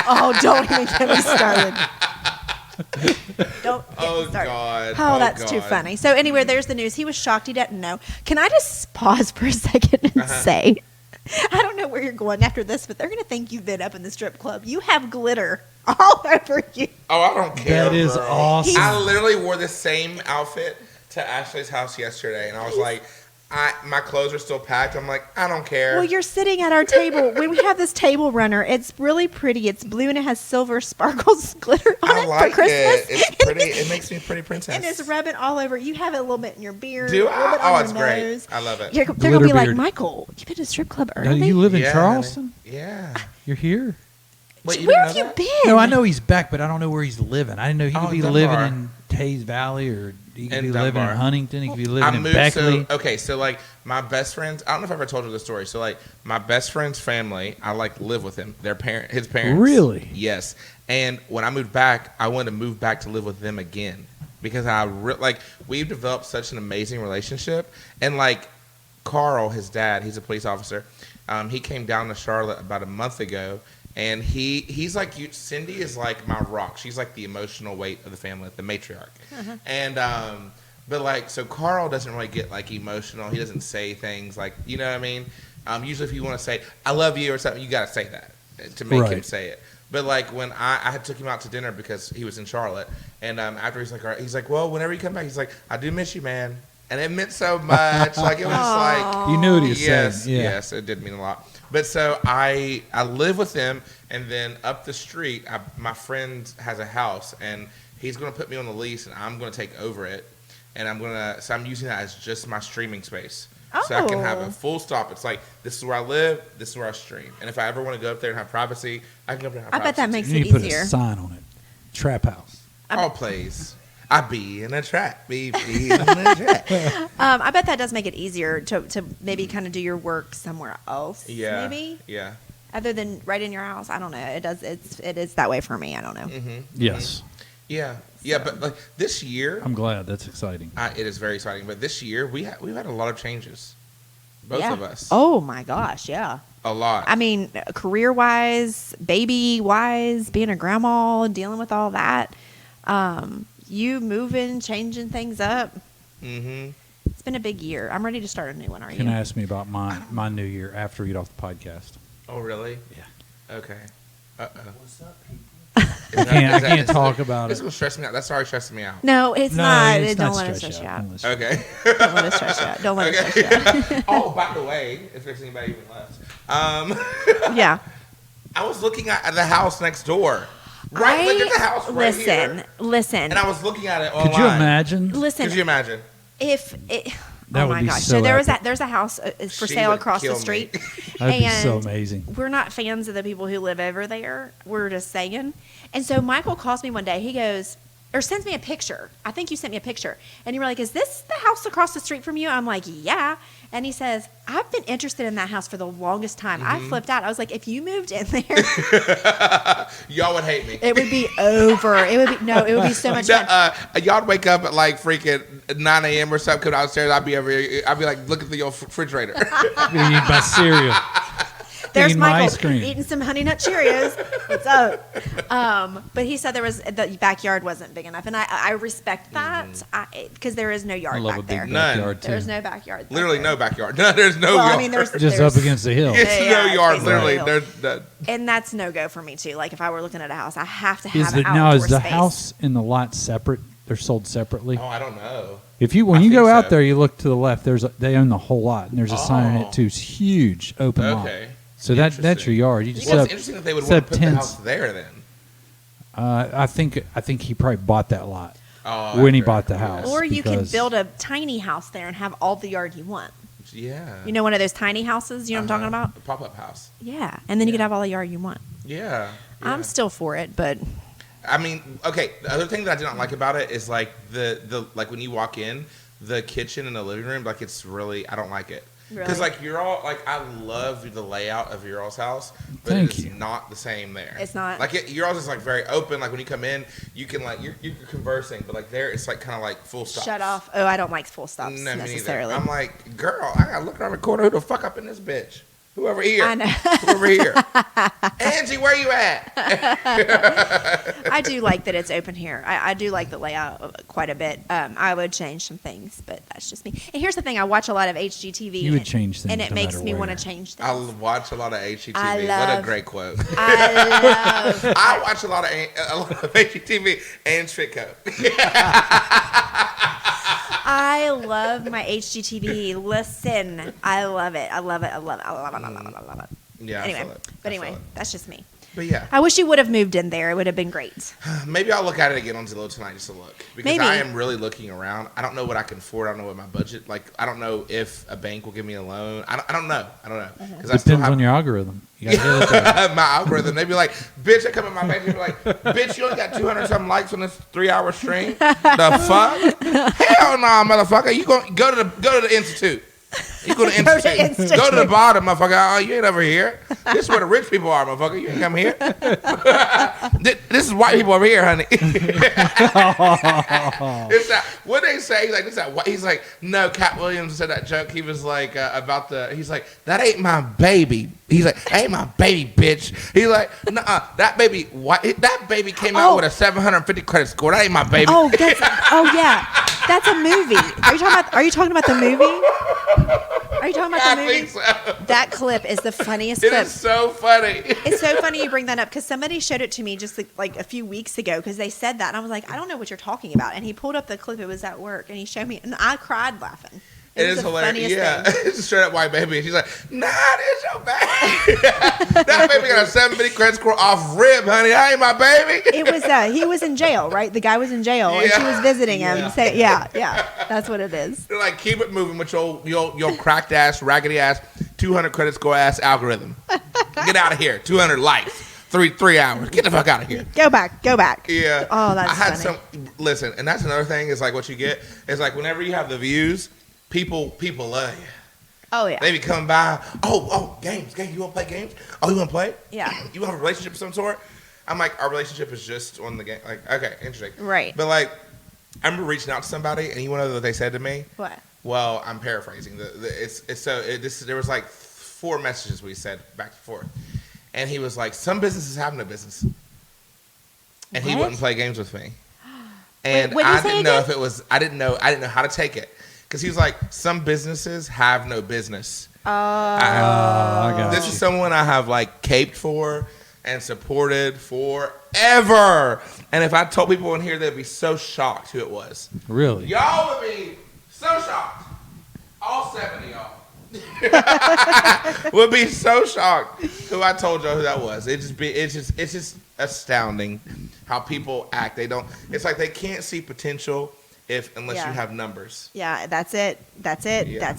Oh, don't even get me started. Don't get me started. God. Oh, that's God. too funny. So anyway, there's the news. He was shocked. He didn't know. Can I just pause for a second and say, I don't know where you're going after this, but they're going to think you've been up in the strip club. You have glitter all over you. Oh, I don't care. That is girl. awesome. I literally wore the same outfit to Ashley's house yesterday, and I was like, my clothes are still packed. I'm like, I don't care. Well, you're sitting at our table. We have this table runner. It's really pretty. It's blue and it has silver sparkles glitter on I it like for Christmas. it. It's pretty. It makes me a pretty princess. And it's rubbing all over. You have it a little bit in your beard. Do a little I? bit Oh, on it's your great. nose. I love it. They're going to Glitter be like, beard. Michael, you've been to a strip club Now, early? you live in Yeah, Charleston? honey. Yeah. You're here? Wait, you Where didn't have know you that? been? No, I know he's back, but I don't know where he's living. I didn't know he could Oh, be Dunbar. living in Taze Valley, or he could In be living Dunbar. in Huntington. He could be I living in moved Beckley. so like my best friends. I don't know if I ever told you the story. So like my best friend's family, I like live with him. His parents. Really? Yes. And when I moved back, I wanted to move back to live with them again because we've developed such an amazing relationship. And like Carl, his dad, he's a police officer. He came down to Charlotte about a month ago. And he's like you. Cindy is like my rock. She's like the emotional weight of the family, the matriarch. And but like so, Carl doesn't really get like emotional. He doesn't say things like, you know what I mean. Usually, if you want to say "I love you" or something, you got to say that to make him Right. say it. But like when I had took him out to dinner because he was in Charlotte, and after he's like, all right, he's like, well, whenever you come back, he's like, I do miss you, man. And it meant so much. Like it was just like. You knew what he was Yes, saying. Yeah. yes, it did mean a lot. But so I live with him, and then up the street, my friend has a house, and he's going to put me on the lease, and I'm going to take over it, and I'm using that as just my streaming space, so I can have a full stop. It's like this is where I live, this is where I stream, and if I ever want to go up there and have privacy, I can go up there and have I bet privacy. that makes You it need to put easier. a sign on it. Trap house. Oh, please. I be in a trap. Be in a trap. I bet that does make it easier to maybe kind of do your work somewhere else. Yeah. Maybe Yeah. other than right in your house. I don't know. It does. It is that way for me. I don't know. Mm-hmm. Yes. Yeah. Yeah. But like this year, I'm glad. That's exciting. it is very exciting. But this year, we've had a lot of changes. Both Yeah. of us. Oh my gosh, yeah. A lot. I mean, career wise, baby wise, being a grandma, dealing with all that. You moving, changing things up. Mm-hmm. It's been a big year. I'm ready to start a new one. Are Can you? I ask me about my new year after we get off the podcast? Oh, really? Yeah. Okay. Uh-oh. What's up, people? I can't talk about This it. will stress me out. That's already stressing me out. No, it's No, not. it's Don't not let it stress stress you you out. out. Don't let it Okay. Don't let it stress you out. Don't let it stress you out. Oh, by the way, if there's anybody even left, Yeah. I was looking at the house next door. Right, look at the house right here. Listen. And I was looking at it online. Could you imagine? Listen. Could you imagine? If it, That oh would my be gosh! so So epic. there's a house for She sale would across the kill me. street. That'd be so And amazing. We're not fans of the people who live over there. We're just saying. And so Michael calls me one day. He goes, or sends me a picture. I think you sent me a picture. And you were like, is this the house across the street from you? I'm like, yeah. And he says, I've been interested in that house for the longest time. I flipped out. I was like, if you moved in there, Y'all would hate me. it would be over. It would be so much fun. Y'all would wake up at like freaking 9 a.m. or something, come downstairs. I'd be like looking through your refrigerator. You need my cereal. There's eating my Michael ice cream. eating some Honey Nut Cheerios. What's up? But he said the backyard wasn't big enough, and I respect that because there is no yard I love back a big there. None. backyard too. There's no backyard. back Literally there. no backyard. No, there's no Well, yard. I mean, there's Just up against the hill. It's Yeah, no it's yard. basically Literally, no. there's no. and that's no go for me too. Like if I were looking at a house, I have to have Is an the now is outdoor the space. house and the lot separate? They're sold separately. Oh, I don't know. If you when I you go think out so. there, you look to the left. They own the whole lot, and there's a sign on Oh. it too. It's huge open lot. Okay. So that's your Interesting. yard. You just Well, set it's up, interesting that they would set want up to put the tents. house there then. I think he probably bought that lot Oh, when he after- bought the house. Or you can because- build a tiny house there and have all the yard you want. Yeah. You know, one of those tiny houses. You know what I'm talking about? A pop-up house. Yeah, and then you could Yeah. have all the yard you want. Yeah. I'm yeah. still for it, but I mean, okay. The other thing that I did not like about it is like the like when you walk in, the kitchen and the living room, like it's really I don't like it. Because Really? like you're all like, I love the layout of your all's house, but Thank it's you. not the same there. It's not? Like your all's is like very open. Like when you come in, you can like you're conversing, but like there it's like kind of like full stop. Shut off. Oh, I don't like full stops No, me neither. necessarily. I'm like, girl, I gotta look around the corner. Who the fuck up in this bitch? Who over here? I know. Who over here? Angie, where you at? I do like that it's open here. I do like the layout quite a bit. I would change some things, but that's just me. And here's the thing: I watch a lot of HGTV. You would change things and it no makes matter me where. want to change things. I watch a lot of HGTV. I What a love- great quote. I love. I watch a lot of HGTV and Fitco. I love my HGTV. Listen, I love it. I love it. I love it. I love it. I love it. I love it. Yeah, I Anyway, feel it. but I feel anyway, it. that's just me. But yeah, I wish you would have moved in there. It would have been great. maybe I'll look at it again on Zillow tonight just to look. Because Maybe. I am really looking around. I don't know what I can afford. I don't know what my budget, like, I don't know if a bank will give me a loan. I don't know. I don't know. Because I still Depends have on your algorithm. You gotta hit it there. my algorithm. They'd be like, bitch, I come in my bank and be like, bitch, you only got 200 something likes on this 3-hour stream. The fuck? Hell no, motherfucker. You go to the institute. You go to Go to institute. institute. Go to the bottom, motherfucker. Oh, you ain't over here. This is where the rich people are, motherfucker. You ain't come here. This is white people over here, honey. It's that, what they say, like, this that. He's like, no. Cat Williams said that joke. He was like about the. He's like, that ain't my baby. He's like, that ain't my baby, bitch. He's like, nuh-uh, that baby. That baby came out Oh. with a 750 credit score. That ain't my baby. Oh, yeah, that's a movie. Are you talking about the movie? Are you talking about I the movie? think so. That clip is the funniest It clip. is so funny. It's so funny you bring that up because somebody showed it to me just like a few weeks ago because they said that and I was like, I don't know what you're talking about. And he pulled up the clip. It was at work and he showed me and I cried laughing. It was is the hilarious. funniest Yeah, thing. it's a straight up white baby. And she's like, nah, this your baby. That baby got a 750 credit score off rib, honey. That ain't my baby. It was he was in jail, right? The guy was in jail and she Yeah. was visiting him. Yeah. Say, yeah, that's what it is. They're like, keep it moving with your cracked ass, raggedy ass, 200 credit score ass algorithm. Get out of here. 200 likes. 3 hours. Get the fuck out of here. Go back. Yeah. Oh, that's I had funny. listen, and that's another thing is like what you get is like whenever you have the views, people love you. Oh yeah. They be coming by. Oh, games. You want to play games? Oh, you want to play? Yeah. You have a relationship of some sort? I'm like, our relationship is just on the game. Like, okay, interesting. Right. But like, I remember reaching out to somebody, and you want to know what they said to me? What? Well, I'm paraphrasing. There was like 4 messages we said back and forth, and he was like, some businesses have no business, and he What? wouldn't play games with me, and what'd you I say didn't know again? if it was. I didn't know how to take it because he was like, some businesses have no business. I got This you. is someone I have like caped for and supported forever. And if I told people in here, they'd be so shocked who it was. Really? Y'all would be so shocked. All 7 of y'all would be so shocked who I told y'all who that was. It's just astounding how people act. They don't. It's like they can't see potential unless Yeah. you have numbers. Yeah, that's it. Yeah. That's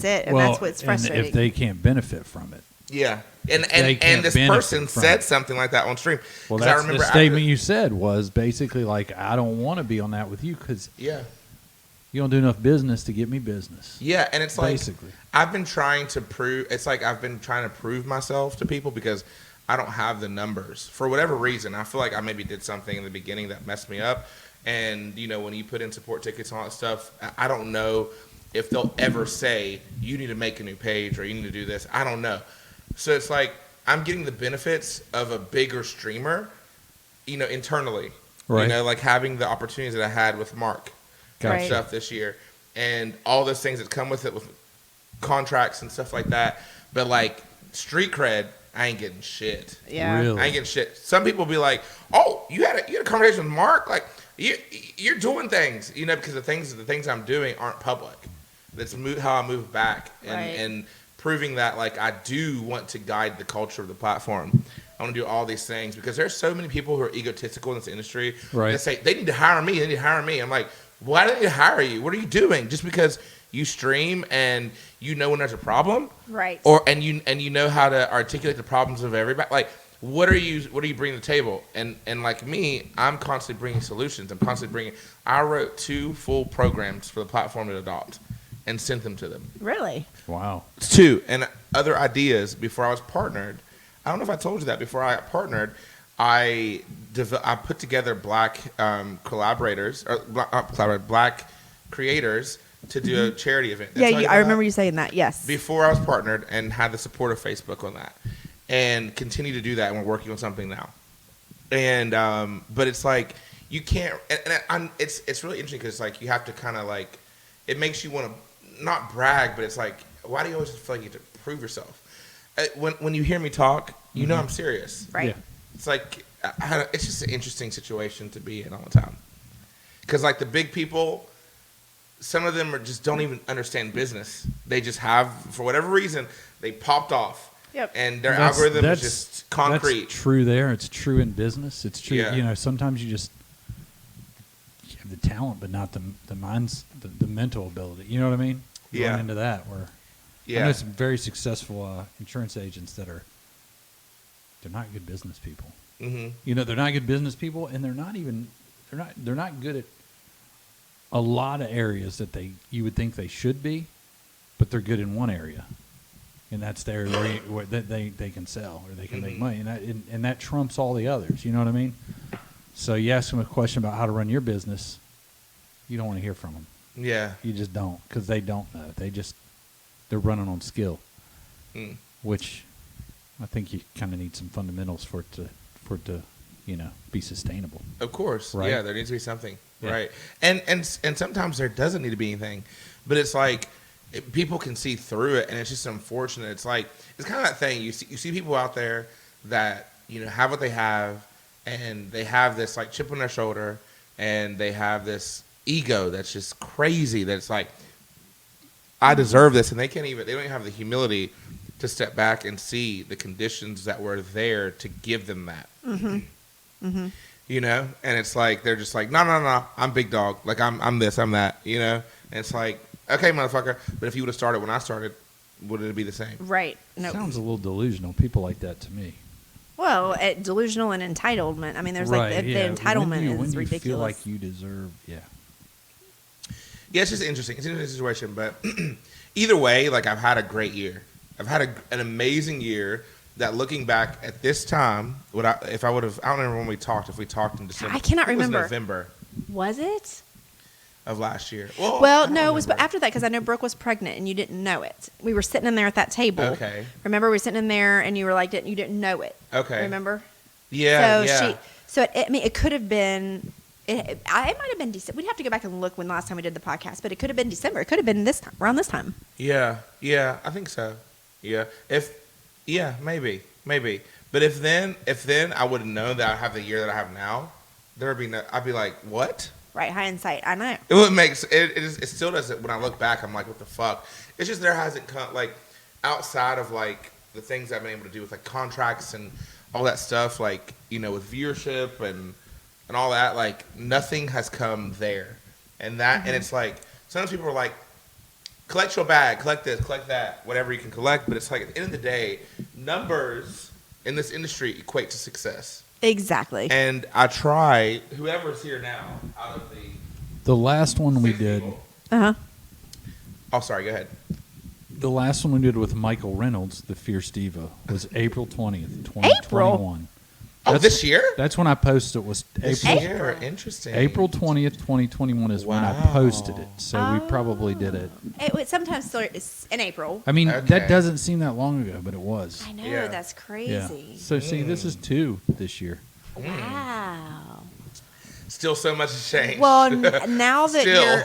it. And Well, that's what's and frustrating. if they can't benefit from it. Yeah. And They can't this benefit person from said it. something like that on stream. Well, 'Cause that's I remember the statement you said was basically like, I don't want to be on that with you because Yeah. you don't do enough business to get me business. Yeah, and it's like Basically. I've been trying to prove myself to people because I don't have the numbers for whatever reason. I feel like I maybe did something in the beginning that messed me up, and when you put in support tickets and all that stuff, I don't know if they'll ever say you need to make a new page or you need to do this. I don't know. So it's like I'm getting the benefits of a bigger streamer, internally. Right. Like having the opportunities that I had with Mark Gotcha. and stuff this year, and all those things that come with it, with contracts and stuff like that. But like street cred, I ain't getting shit. yeah. Really? I ain't getting shit. Some people be like, "Oh, you had a conversation with Mark? Like you're doing things, because the things I'm doing aren't public. That's how I move back and proving that like I do want to guide the culture of the platform. I want to do all these things because there's so many people who are egotistical in this industry. Right. That say they need to hire me. They need to hire me. I'm like, why do they need to hire you? What are you doing? Just because you stream and when there's a problem, Right. and you know how to articulate the problems of everybody. Like, what are you bringing to the table? And like me, I'm constantly bringing solutions. I wrote 2 full programs for the platform to adopt. and sent them to them. Really? Wow. 2. And other ideas before I was partnered. I don't know if I told you that before I got partnered. I put together black collaborators or black creators to do a charity event. Yeah, I remember you saying that. Yes. Before I was partnered and had the support of Facebook on that, and continue to do that. And we're working on something now. And but it's like you can't. And it's really interesting because like you have to kind of like it makes you want to not brag, but it's like why do you always feel like you have to prove yourself? When you hear me talk, you know I'm serious. Right. Yeah. It's like it's just an interesting situation to be in all the time. Because like the big people, some of them just don't even understand business. They just have, for whatever reason, they popped off. Yep. And their algorithm is just concrete. That's true there. It's true in business. It's true. Yeah. You know, sometimes you have the talent, but not the mental ability. You know what I mean? You Yeah. run into that where I know some very successful insurance agents that they're not good business people. Mm-hmm. You know, they're not good business people, and they're not good at a lot of areas that you would think they should be, but they're good in one area, and that's the area where they can sell or they can make money, and that trumps all the others. You know what I mean? So you ask them a question about how to run your business, you don't want to hear from them. Yeah. You just don't, because they don't know. They're running on skill, which I think you kind of need some fundamentals for it to be sustainable. Of course. Right? Yeah, there needs to be something. Yeah. Right. And sometimes there doesn't need to be anything. But it's like people can see through it, and it's just unfortunate. It's like it's kind of that thing. You see people out there that, have what they have, and they have this like chip on their shoulder, and they have this ego that's just crazy, that's like I deserve this, and they don't even have the humility to step back and see the conditions that were there to give them that. Mm-hmm. Mm-hmm. And it's like they're just like, no, I'm big dog, like I'm this, I'm that, and it's like, okay, motherfucker, but if you would have started when I started, would it be the same? Right. No. Sounds a little delusional. People like that to me. Well, delusional and entitlement. I mean, there's Right, like the yeah. entitlement when is do you ridiculous. feel like you deserve? Yeah. Yeah, it's just interesting. It's an interesting situation, but either way, like I've had a great year. I've had an amazing year. That looking back at this time, I don't remember when we talked. If we talked in December, I cannot remember. It was November Was it? of last year. Well, no, it was after that because I know Brooke was pregnant and you didn't know it. We were sitting in there at that table. Okay. Remember, we were sitting in there and you were like, you didn't know it. Okay. Remember? Yeah. It could have been. It might have been December. We'd have to go back and look when last time we did the podcast, but it could have been December. It could have been this time, around this time. Yeah, I think so. Yeah, maybe. But if then I would have known that I have the year that I have now, I'd be like, what? Right, hindsight. I know. It would make it still doesn't. When I look back, I'm like, what the fuck? It's just there hasn't come like outside of like the things I've been able to do with like contracts and all that stuff, like with viewership and all that, like nothing has come there, and it's like sometimes people are like, collect your bag, collect this, collect that, whatever you can collect. But it's like at the end of the day, numbers in this industry equate to success. Exactly. And I try, whoever's here now, out of the last one we did. Oh, sorry. Go ahead. The last one we did with Michael Reynolds, the Fierce Diva, was April 20th, 2021. This year? That's when I posted it. Was April. Year. Interesting. April 20th, 2021 is when I posted it. So we probably did it. It sometimes it's in April. I mean, Okay. that doesn't seem that long ago, but it was. I know, Yeah. that's Yeah. crazy. So see, this is 2 this year. Wow. Still so much has changed. Well, now that Still.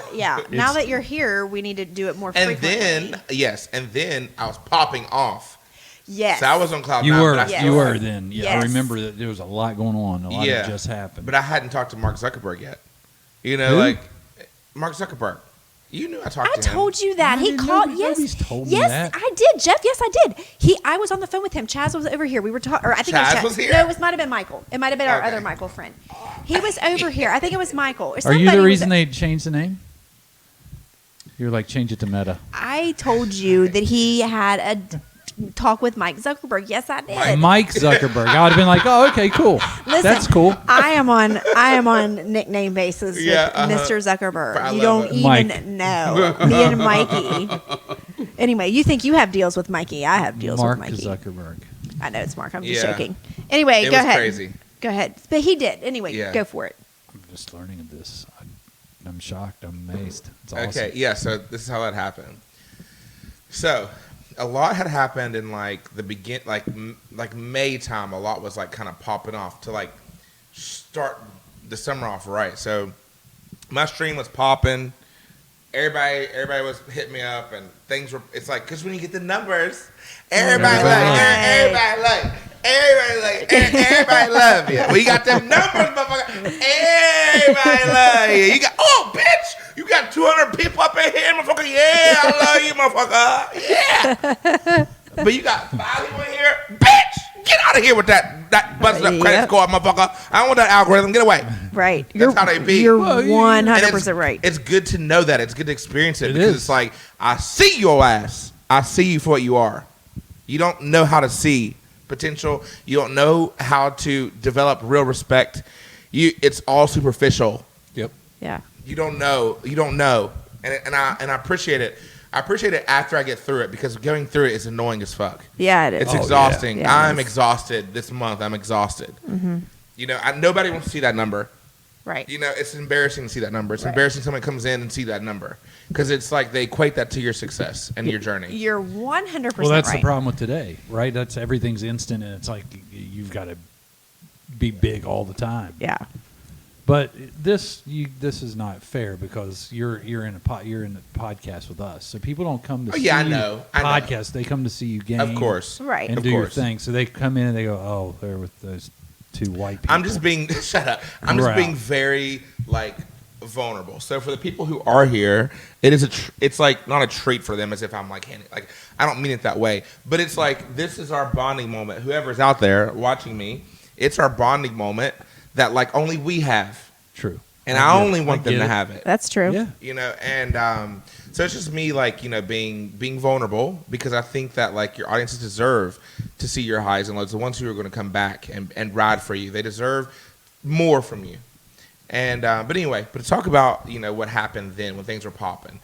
now that you're here, we need to do it more and frequently. then I was popping off. Yes. So I was on cloud You nine, were, but I Yes. still you were had- then. Yeah, Yes. I remember that there was a lot going on. A lot had just happened. But I hadn't talked to Mark Zuckerberg yet. Who? Like Mark Zuckerberg. You knew I talked I to him. told you that. I He didn't called. know- Yes. nobody's told me Yes, that. I did, Jeff. Yes, I did. I was on the phone with him. Chaz was over here. We were talking, or I think it was Chaz Chaz. was here? No, it might have been Michael. It might have been our Okay. other Michael friend. He was over here. I think it was Michael. Or Are you somebody the was- reason they changed the name? You're like, change it to Meta. I told you that he had talk with Mike Zuckerberg. Yes, I did. Mike Zuckerberg. I would have been like, oh, okay, cool. Listen, That's cool. I am on nickname basis with Mr. Zuckerberg. I You love don't it. even Mike. know. Me and Mikey. Anyway, you think you have deals with Mikey? I have deals Mark with Mikey. Zuckerberg. I know it's Mark. I'm just Yeah. joking. Anyway, It go was ahead. crazy. Go ahead. But he did. Anyway, Yeah. go for it. I'm just learning of this. I'm shocked. I'm amazed. It's awesome. Okay, yeah, so this is how that happened. So, a lot had happened in like the like May time. A lot was like kind of popping off to like start the summer off right. So, my stream was popping. Everybody was hitting me up, and things were. It's like because when you get the numbers, everybody love you. Well, you got them numbers, motherfucker. Everybody love you. You got bitch. You got 200 people up in here, motherfucker. Yeah, I love you, motherfucker. Yeah. But you got 5 people in here, bitch. Get out of here with that busted up credit score, motherfucker. I don't want that algorithm. Get away. Right. That's how they be. You're Well, 100% right. It's good to know that. It's good to experience it because is. it's like, I see your ass. I see you for what you are. You don't know how to see potential. You don't know how to develop real respect. It's all superficial. Yep. Yeah. You don't know. And I appreciate it. I appreciate it after I get through it because going through it is annoying as fuck. Yeah, it is. It's exhausting. Yeah, it I'm is. exhausted this month. I'm exhausted. Mm-hmm. You know, nobody wants to see that number. Right. You know, it's embarrassing to see that number. It's Right. embarrassing someone comes in and see that number because it's like they equate that to your success and your journey. You're 100% Well, that's right. the problem with today, right? That's everything's instant, and it's like you've got to be big all the time. Yeah. But this is not fair because you're in a podcast with us, so people don't come to Oh, see yeah, I know. podcast. They come to see you game, Of course. Right. and Of do your course. thing. So they come in and they go, "Oh, they're with those 2 white people." I'm just being shut up. I'm just Right. being very like vulnerable. So for the people who are here, it is it's like not a treat for them as if I'm like I don't mean it that way, but it's like this is our bonding moment. Whoever's out there watching me, it's our bonding moment that like only we have. True. And I I get only it. want I them get to it. have it. That's true. Yeah. You know, and so it's just me like, you know, being vulnerable because I think that like your audiences deserve to see your highs and lows. The ones who are going to come back and ride for you, they deserve more from you. And but anyway, but to talk about, you know, what happened then when things were popping,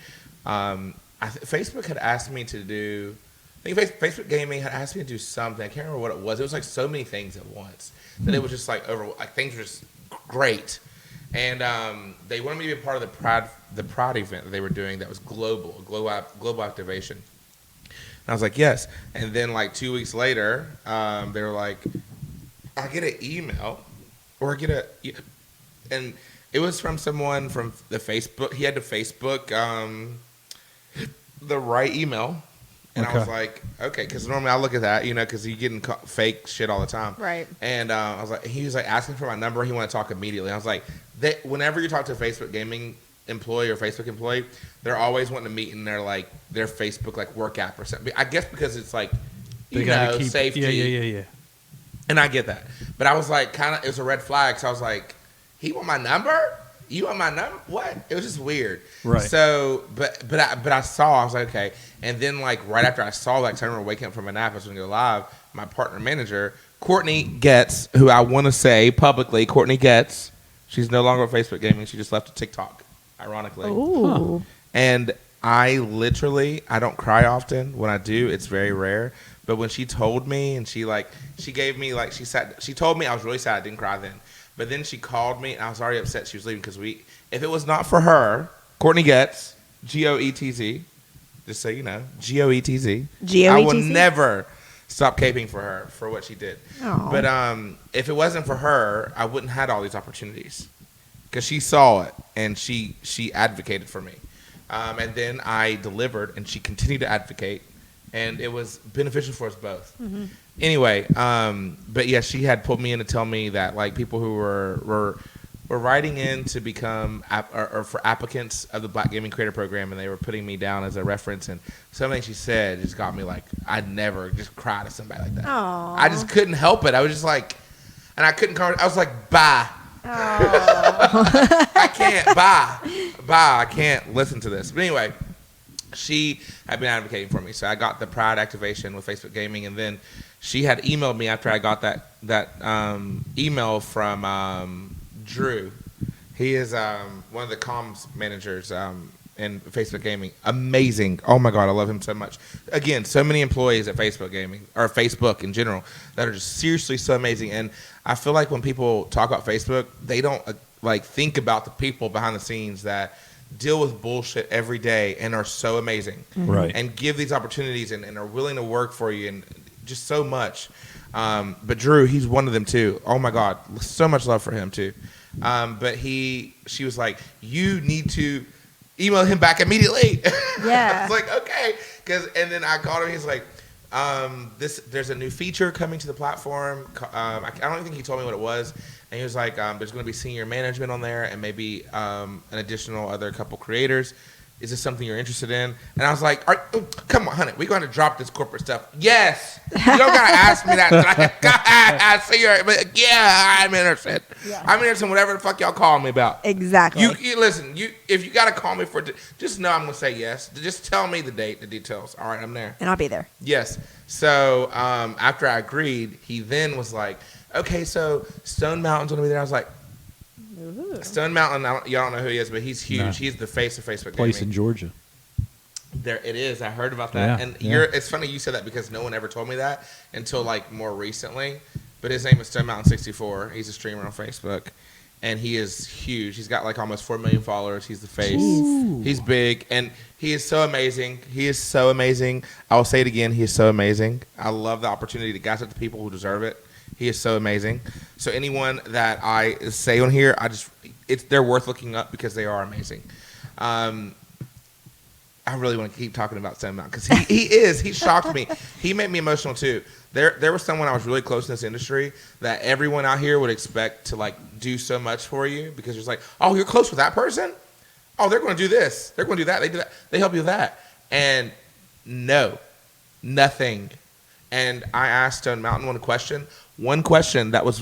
Facebook had asked me to do. I think Facebook Gaming had asked me to do something. I can't remember what it was. It was like so many things at once that it was just like things were just great. And they wanted me to be a part of the Pride event that they were doing that was global activation. And I was like, yes. And then like 2 weeks later, they were like, I get an email or and it was from someone from the Facebook. He had to Facebook the right email. And I was like, okay, because normally I look at that, you know, because you're getting fake shit all the time. Right. And I was like, he was like asking for my number. He wanted to talk immediately. I was like, whenever you talk to a Facebook gaming employee or Facebook employee, they're always wanting to meet in their Facebook like work app or something. I guess because it's like, They gotta keep safety. Yeah. And I get that. But I was like, it was a red flag. So I was like, he want my number? You want my number? What? It was just weird. Right. So, but I saw, I was like, okay. And then like right after I saw that, 'cause I remember waking up from a nap, I was going to go live, my partner manager, Courtney Getz, who I want to say publicly, Courtney Getz, she's no longer at Facebook Gaming. She just left to TikTok, ironically. Ooh. And I don't cry often. When I do, it's very rare. But when she told me and she gave me she told me I was really sad. I didn't cry then. But then she called me and I was already upset she was leaving because if it was not for her, Courtney Getz, Goetz, just so you know, Goetz, I will never stop caping for her for what she did. Aw. But if it wasn't for her, I wouldn't have had all these opportunities because she saw it and she advocated for me. And then I delivered and she continued to advocate. And it was beneficial for us both. Mm-hmm. Anyway, but yeah, she had pulled me in to tell me that like people who were writing in to become or for applicants of the Black Gaming Creator Program, and they were putting me down as a reference. And something she said just got me like I'd never just cry to somebody like that. Aww. I just couldn't help it. I was just like, and I couldn't. I was like, bye. I can't. Bye. I can't listen to this. But anyway. she had been advocating for me. So I got the Pride activation with Facebook Gaming, and then she had emailed me after I got that email from Drew. He is one of the comms managers in Facebook Gaming. Amazing. Oh my God, I love him so much. Again, so many employees at Facebook Gaming, or Facebook in general, that are just seriously so amazing. And I feel like when people talk about Facebook, they don't think about the people behind the scenes that deal with bullshit every day and are so amazing. Right. And give these opportunities and are willing to work for you and just so much. But Drew, he's one of them too. Oh my God, so much love for him too. But she was like, you need to email him back immediately. Yeah. I was like, okay. And then I called him. He's like, there's a new feature coming to the platform. I don't think he told me what it was. And he was like, there's going to be senior management on there and maybe an additional other couple creators. Is this something you're interested in? And I was like, come on, honey, we're going to drop this corporate stuff. Yes. You don't got to ask me that. I see you. But yeah, I'm interested. Yeah. I'm interested in whatever the fuck y'all call me about. Exactly. You listen, if you got to call me just know I'm going to say yes. Just tell me the date, the details. All right, I'm there. And I'll be there. Yes. So after I agreed, he then was like, okay, so Stone Mountain's going to be there. I was like, Ooh. Stone Mountain, y'all don't know who he is, but he's huge. No. He's the face of Facebook Place Gaming. in Georgia. There it is. I heard about that. Yeah, And yeah. it's funny you said that because no one ever told me that until more recently. But his name is Stone Mountain 64. He's a streamer on Facebook. And he is huge. He's got almost 4 million followers. He's the face. Jeez. He's big. And he is so amazing. He is so amazing. I will say it again. He is so amazing. I love the opportunity to gas up the people who deserve it. He is so amazing. So anyone that I say on here, they're worth looking up because they are amazing. I really want to keep talking about Stone Mountain because he shocked me. He made me emotional too. There was someone I was really close in this industry that everyone out here would expect to do so much for you because it's oh, you're close with that person? Oh, they're going to do this. They're going to do that. They do that. They help you with that. And no, nothing. And I asked Stone Mountain one question that was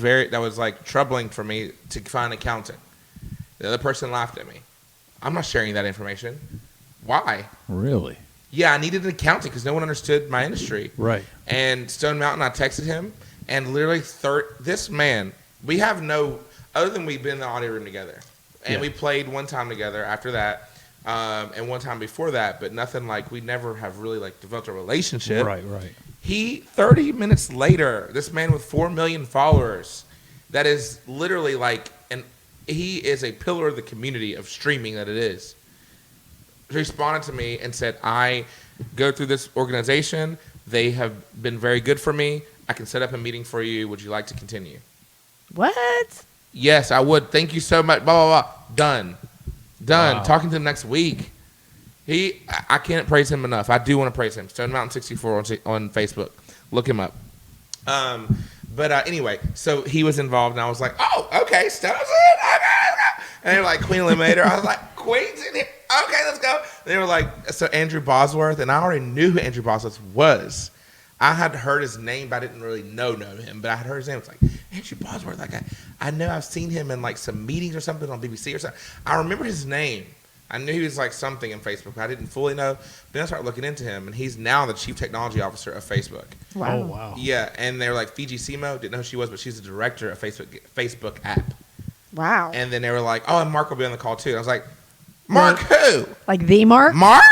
troubling for me to find an accountant. The other person laughed at me. I'm not sharing that information. Why? Really? Yeah, I needed an accountant because no one understood my industry. Right. And Stone Mountain, I texted him, and literally this man, we have other than we've been in the audio room together, and we played one time together after that, and one time before that, but nothing we never have really developed a relationship. Right. 30 minutes later, this man with 4 million followers, that is literally and he is a pillar of the community of streaming that it is, responded to me and said, I go through this organization. They have been very good for me. I can set up a meeting for you. Would you like to continue? What? Yes, I would. Thank you so much. Blah, blah, blah. Done. Wow. Talking to him next week. I can't praise him enough. I do want to praise him. Stone Mountain 64 on Facebook. Look him up. But anyway, so he was involved, and I was like, oh, okay, Stone's in. Okay. And they were like, Queen Eliminator. I was like, Queen's in here. Okay, let's go. They were like, so Andrew Bosworth, and I already knew who Andrew Bosworth was. I had heard his name, but I didn't really know him. But I had heard his name. It's like, Andrew Bosworth. I know I've seen him in some meetings or something on BBC or something. I remember his name. I knew he was something in Facebook. I didn't fully know. Then I started looking into him, and he's now the chief technology officer of Facebook. Wow. Oh, wow. Yeah, and they were like, Fiji Simo, didn't know who she was, but she's the director of Facebook app. Wow. And then they were like, oh, and Mark will be on the call too. And I was like, Mark who? Like the Mark? Mark?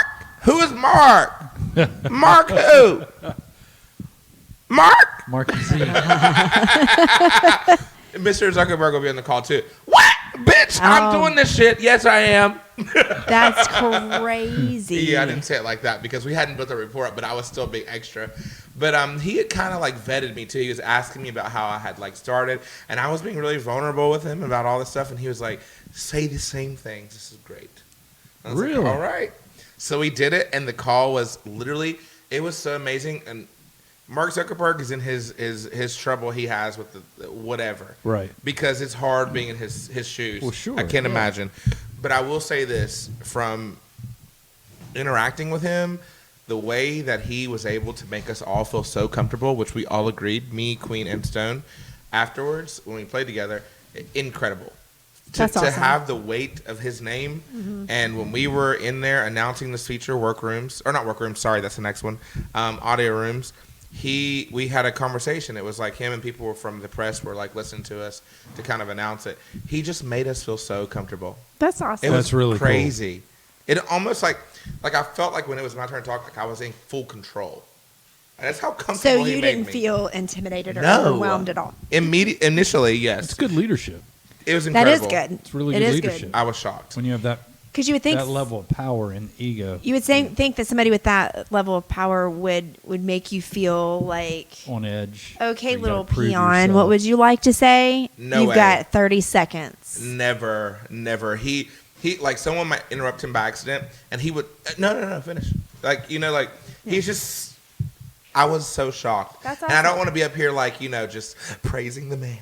Who is Mark? Mark who? Mark? Marky Z. Mr. Zuckerberg will be on the call too. What? Bitch, I'm doing this shit. Yes, I am. That's crazy. Yeah, I didn't say it like that because we hadn't built a report up, but I was still being extra. But he had kind of vetted me too. He was asking me about how I had started, and I was being really vulnerable with him about all this stuff, and he was like, say the same things. This is great. I was Really? like, all right. So we did it, and the call was literally, it was so amazing. And Mark Zuckerberg is in his trouble he has with the whatever. Right. Because it's hard being in his shoes. Well, sure. I can't Yeah. imagine. But I will say this, from interacting with him, the way that he was able to make us all feel so comfortable, which we all agreed, me, Queen, and Stone, afterwards, when we played together, incredible. That's to awesome. have the weight of his name. And when we were in there announcing this feature, not workrooms, sorry, that's the next one, audio rooms, we had a conversation. It was like him and people from the press were like listening to us to kind of announce it. He just made us feel so comfortable. That's awesome. It was That's really crazy. It almost like I felt like when it was my turn to talk, like I was in full control. And that's how comfortable So he you made didn't me. feel intimidated or No. overwhelmed at all. Initially, yes. It's good leadership. It was That incredible. is good. It's really It good is leadership. I was shocked. When you have that Because you would think that level of power and ego you would think that somebody with that level of power would make you feel like, on edge. okay, you little gotta prove peon, yourself. what would you like to say? No You've way. got 30 seconds. Never. He like someone might interrupt him by accident, and he would no finish. Like he's just. I was so shocked. That's And I don't awesome. want to be up here like, just praising the man,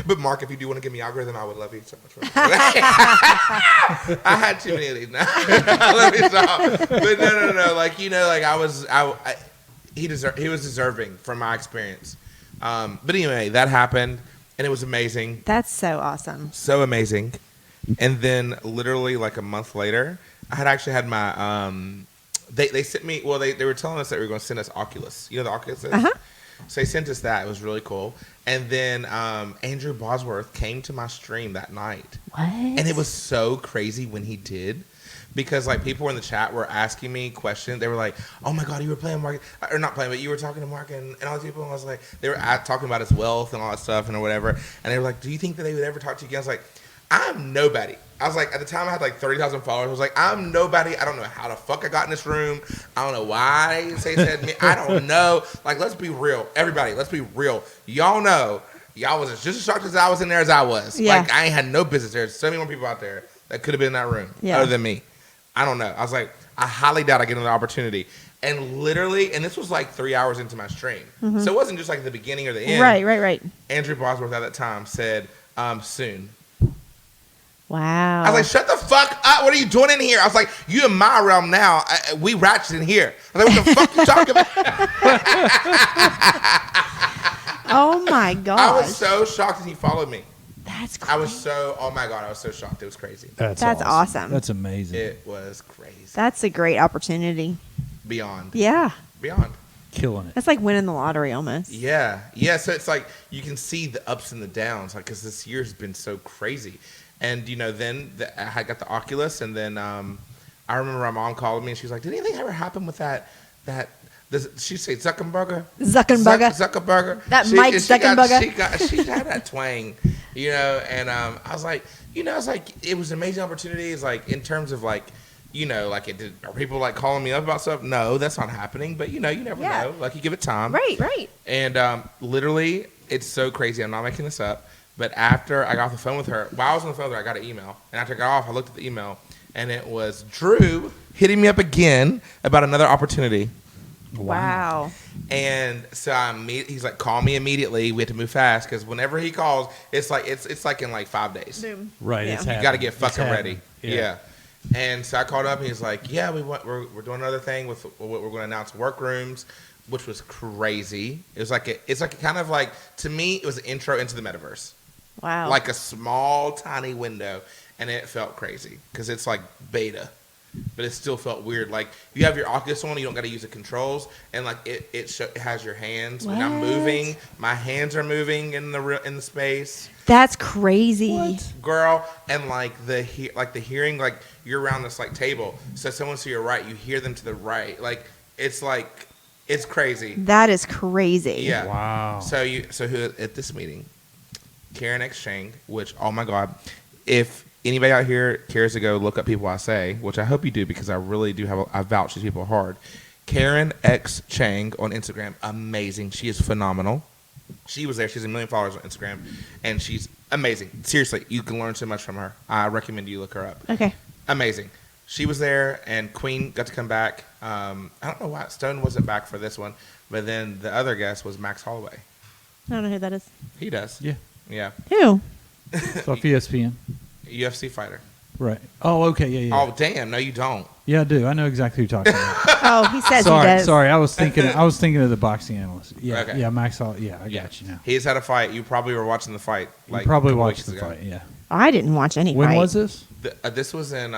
But Mark, if you do want to give me algorithm, I would love you so much. For I had too many of these now. Let me stop. But no. Like, he was deserving from my experience. But anyway, that happened, and it was amazing. That's so awesome. So amazing. And then literally like a month later, I had actually had my they sent me, well, they were telling us that they were going to send us Oculus. You know the Oculus is? Uh-huh. So they sent us that. It was really cool. And then Andrew Bosworth came to my stream that night. What? And it was so crazy when he did. Because like people in the chat were asking me questions. They were like, "Oh my God, you were playing Mark, or not playing, but you were talking to Mark and all these people." And I was like, they were talking about his wealth and all that stuff and whatever. And they were like, "Do you think that they would ever talk to you again?" I was like, "I'm nobody." I was like, at the time I had like 30,000 followers. I was like, "I'm nobody. I don't know how the fuck I got in this room. I don't know why they said me. I don't know." Like, let's be real, everybody. Let's be real. Y'all know, y'all was just as shocked as I was in there as I was. Yeah. Like, I ain't had no business. There's so many more people out there that could have been in that room other than me. I don't know. I was like, I highly doubt I get another opportunity. And literally, and this was like 3 hours into my stream. So it wasn't just like the beginning or the end. Right. Andrew Bosworth at that time said, soon. Wow. I was like, shut the fuck up. What are you doing in here? I was like, you in my realm now. We ratchet in here. I was like, what the fuck you talking about? Oh my gosh. I was so shocked that he followed me. That's crazy. I was so, oh my God, I was so shocked. It was crazy. That's awesome. That's amazing. It was crazy. That's a great opportunity. Beyond. Yeah. Beyond. Killing it. That's like winning the lottery almost. Yeah. So it's like you can see the ups and the downs, like, because this year's been so crazy. And, then I got the Oculus, and then I remember my mom called me, and she's like, did anything ever happen with she'd say Zuckerberger? Zuckerberger. That Mike Zuckerberger. She had that twang, and I was like, it was an amazing opportunity. It's like, in terms of like, are people like calling me up about stuff? No, that's not happening. But you never know. Like, you give it time. Right. And literally, it's so crazy. I'm not making this up. But after I got off the phone with her, while I was on the phone with her, I got an email. And after I got off, I looked at the email, and it was Drew hitting me up again about another opportunity. Wow. And so he's like, call me immediately. We have to move fast because whenever he calls, it's like in like 5 days. Boom. Right. Yeah. It's You happening. got to get It's fucking ready. happening. Yeah. And so I called up, and he's like, yeah, we're doing another thing with what we're going to announce workrooms, which was crazy. It was like it's like kind of like, to me, it was an intro into the metaverse. Wow. Like a small, tiny window, and it felt crazy because it's like beta, but it still felt weird. Like, you have your Oculus on, you don't got to use the controls, and like it has your hands. When I'm What? moving, my hands are moving in the space. That's crazy. Girl, and like the hearing, like you're around this like table, so someone's to your right, you hear them to the right. Like it's crazy. That is crazy. Yeah. Wow. So who at this meeting? Karen X Chang, which, oh my God, if anybody out here cares to go look up people I say, which I hope you do because I really do I vouch these people hard. Karen X Chang on Instagram, amazing. She is phenomenal. She was there. She has 1 million followers on Instagram, and she's amazing. Seriously, you can learn so much from her. I recommend you look her up. Okay. Amazing. She was there, and Queen got to come back. I don't know why Stone wasn't back for this one, but then the other guest was Max Holloway. I don't know who that is. He does. Yeah. Yeah. Who? It's off ESPN. UFC fighter. Right. Oh, okay. Yeah. Oh, damn. No, you don't. Yeah, I do. I know exactly who you're talking about. Oh, he says he does. Sorry. I was thinking of the boxing analyst. Yeah. Okay. Yeah. Max Hall. Yeah, I got you now. He's had a fight. You probably were watching the fight. You probably a couple watched weeks the ago. fight. Yeah. I didn't watch any When fight. was this? This was in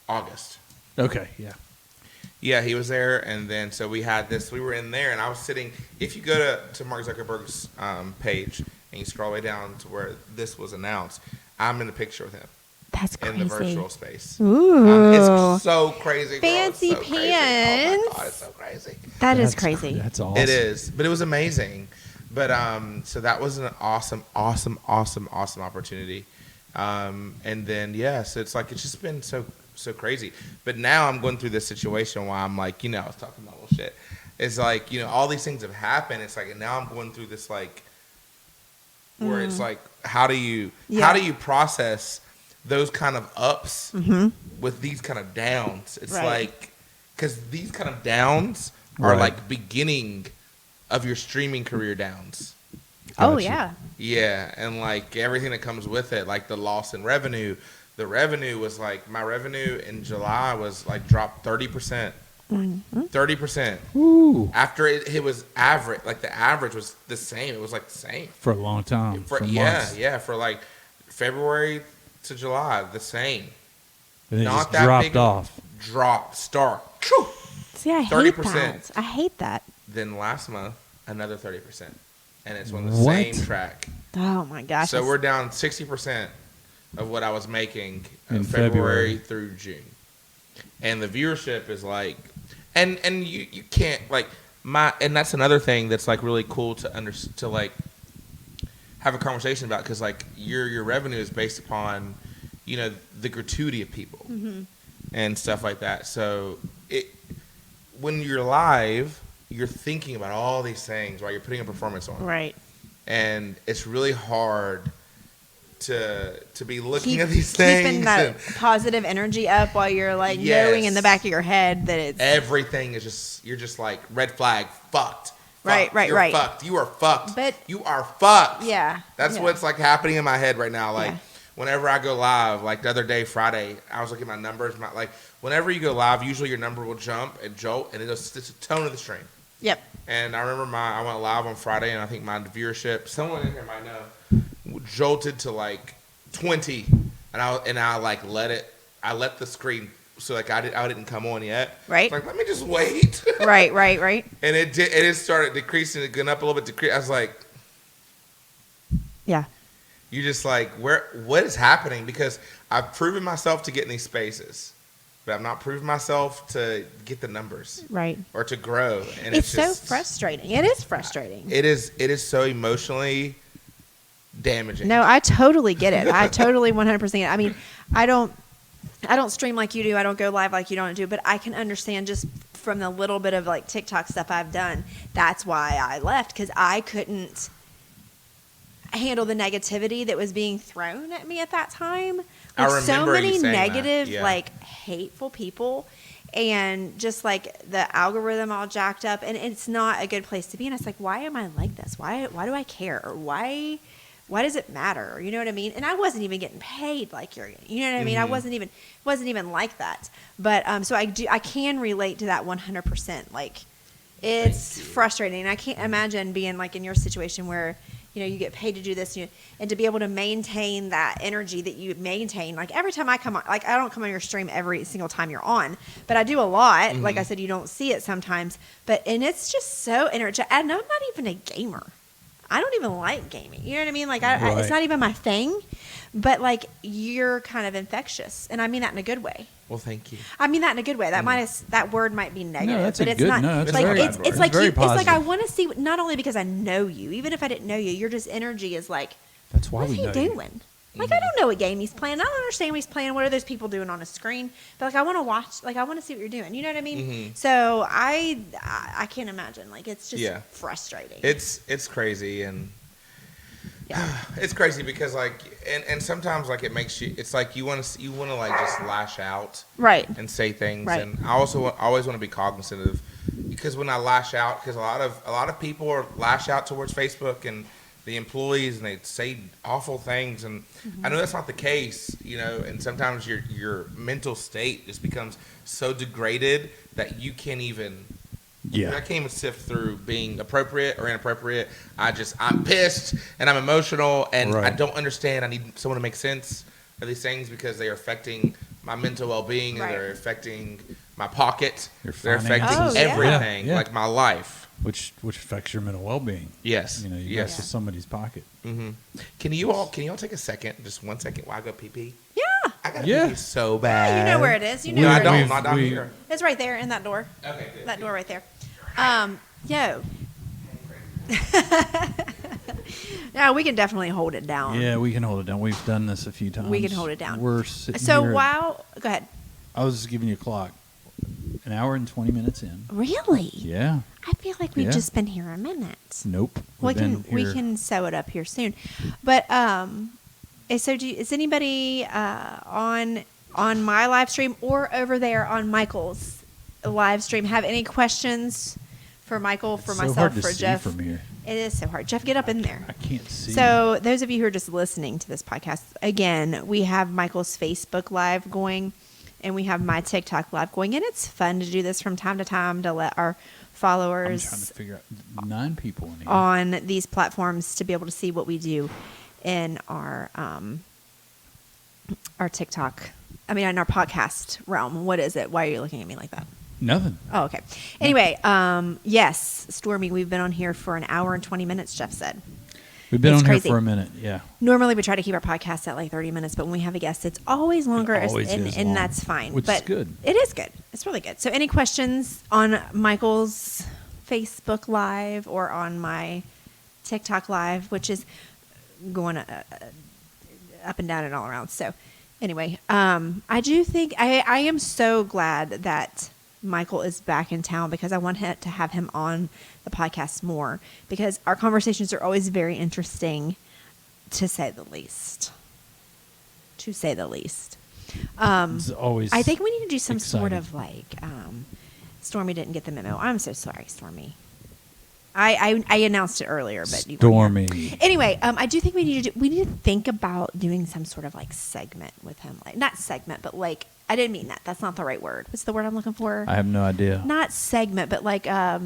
August. Okay, yeah. Yeah, he was there, and then so we had this. We were in there, and I was sitting. If you go to Mark Zuckerberg's page and you scroll way down to where this was announced, I'm in the picture with him That's crazy. in the virtual space. Ooh. It's so crazy. Girl. Fancy it's so crazy. Oh pants. my god, it's so crazy. That's crazy. That's awesome. It is, but it was amazing. But so that was an awesome opportunity. And then so it's like it's just been so crazy. But now I'm going through this situation where I'm like, I was talking about little shit. It's like, all these things have happened. It's like, and now I'm going through this like where it's like, how do you process those kind of ups with these kind of downs? It's like, because these kind of downs are like beginning of your streaming career downs. Oh, Gotcha. yeah. Yeah, and like everything that comes with it, like the loss in revenue. The revenue was like, my revenue in July was like dropped 30%. 30%. Ooh. After it was average, like the average was the same. It was like the same. For a long time. For months. For like February to July, the same. And it Not just that dropped big off. Drop, start. See, I hate 30%. that. I hate that. Then last month, another 30%. And it's on the What? same track. Oh, my gosh. So we're down 60% of what I was making In February through June. And the viewership is like, and you can't like and that's another thing that's like really cool to like have a conversation about, because like your revenue is based upon the gratuity of people and stuff like that. So when you're live, you're thinking about all these things while you're putting a performance on. Right. And it's really hard to be looking Keep- at these things. Keeping that And positive energy up while you're like Yes. knowing in the back of your head that it's everything is just, you're just like, red flag, fucked. Right, right, You're right. fucked. You are fucked. But- you are fucked. Yeah. That's yeah. what's like happening in my head right now. Like Yeah. whenever I go live, like the other day, Friday, I was looking at my numbers. Like whenever you go live, usually your number will jump and jolt, and it's a tone of the stream. Yep. And I remember I went live on Friday, and I think my viewership, someone in here might know, jolted to like 20, and I like let the screen, so like I didn't come on yet. Right. Like, let me just wait. Right. And it started decreasing, it going up a little bit. I was like, Yeah. you just like, what is happening? Because I've proven myself to get in these spaces, but I've not proven myself to get the numbers Right. or to grow. And It's so just, frustrating. It is frustrating. It is so emotionally damaging. No, I totally get it. I totally 100%. I mean, I don't stream like you do. I don't go live like you don't do, but I can understand just from the little bit of like TikTok stuff I've done. That's why I left, because I couldn't handle the negativity that was being thrown at me at that time. I Like so remember you many saying that, negative, yeah. like hateful people, and just like the algorithm all jacked up, and it's not a good place to be. And it's like, why am I like this? Why do I care? Or why does it matter? You know what I mean? And I wasn't even getting paid like you're getting. You know what I mean? I wasn't even like that. But so I can relate to that 100%. Like, it's frustrating. I can't imagine being like in your situation where you get paid to do this, and to be able to maintain that energy that you maintain. Like every time I come on, like I don't come on your stream every single time you're on, but I do a lot. Like I said, you don't see it sometimes, and it's just so energetic. And I'm not even a gamer. I don't even like gaming. You know what I mean? Like it's not even my thing, but like you're kind of infectious, and I mean that in a good way. Well, thank you. I mean that in a good way. That word might be negative, that's but a it's good- not. no, that's like very it's good word. like It's very it's like I positive. want to see, not only because I know you, even if I didn't know you, your just energy is like, That's why what's we he know doing? you. Like I don't know what game he's playing. I don't understand what he's playing. What are those people doing on a screen? But like I want to watch. Like I want to see what you're doing. You know what I mean? So I can't imagine. Like it's just frustrating. It's crazy, and yeah. it's crazy because like and sometimes like it makes you, it's like you want to like just lash out Right. and say things, Right. and I also always want to be cognizant of, because when I lash out, because a lot of people are lash out towards Facebook and the employees, and they say awful things, and I know that's not the case, and sometimes your mental state just becomes so degraded that you can't even Yeah. I can't even sift through being appropriate or inappropriate. I'm pissed and I'm emotional and I Right. don't understand. I need someone to make sense of these things because they are affecting my mental well-being and they're affecting my pocket. Your They're affecting finances. Oh, yeah. everything, Yeah. like my life. Which affects your mental well-being. Yes. You know, you yes. mess with somebody's pocket. Mm-hmm. Can you all take a second, just 1 second, while I go pee pee? Yeah. I gotta Yeah. pee so bad. Yeah, you know where it is. You know No, where I it don't. is. Not down here. It's right there in that door. Okay, good. That door right there. Yo. Yeah, we can definitely hold it down. Yeah, we can hold it down. We've done this a few times. We can hold it down. We're sitting So here. go ahead. I was just giving you a clock. An hour and 20 minutes in. Really? Yeah. I feel like we've Yeah. just been here a minute. Nope. We We've been we here- can sew it up here soon. But so is anybody on my live stream or over there on Michael's live stream have any questions for Michael, for It's so myself, hard to for see Jeff? from here. It is so hard. Jeff, get up in there. I can't see. So those of you who are just listening to this podcast, again, we have Michael's Facebook Live going, and we have my TikTok Live going, and it's fun to do this from time to time to let our I'm followers trying to figure out 9 people in here. on these platforms to be able to see what we do in our TikTok. I mean, in our podcast realm. What is it? Why are you looking at me like that? Nothing. Oh, okay. Anyway, yes, Stormy, we've been on here for an hour and 20 minutes, Jeff said. We've been It's on crazy. here for a minute. Yeah. Normally we try to keep our podcast at like 30 minutes, but when we have a guest, it's always longer, always and, is and long, that's fine. which is but good. It is good. It's really good. So any questions on Michael's Facebook Live or on my TikTok Live, which is going up and down and all around. So anyway, I do think I am so glad that Michael is back in town because I want to have him on the podcast more because our conversations are always very interesting, to say the least. To say the least. It's always I think we need to do some sort exciting. of like, Stormy didn't get the memo. I'm so sorry, Stormy. I announced it earlier, but you weren't here. Stormy. Anyway, I do think we need to think about doing some sort of like segment with him, like not segment, but like I didn't mean that. That's not the right word. What's the word I'm looking for? I have no idea. Not segment, but like a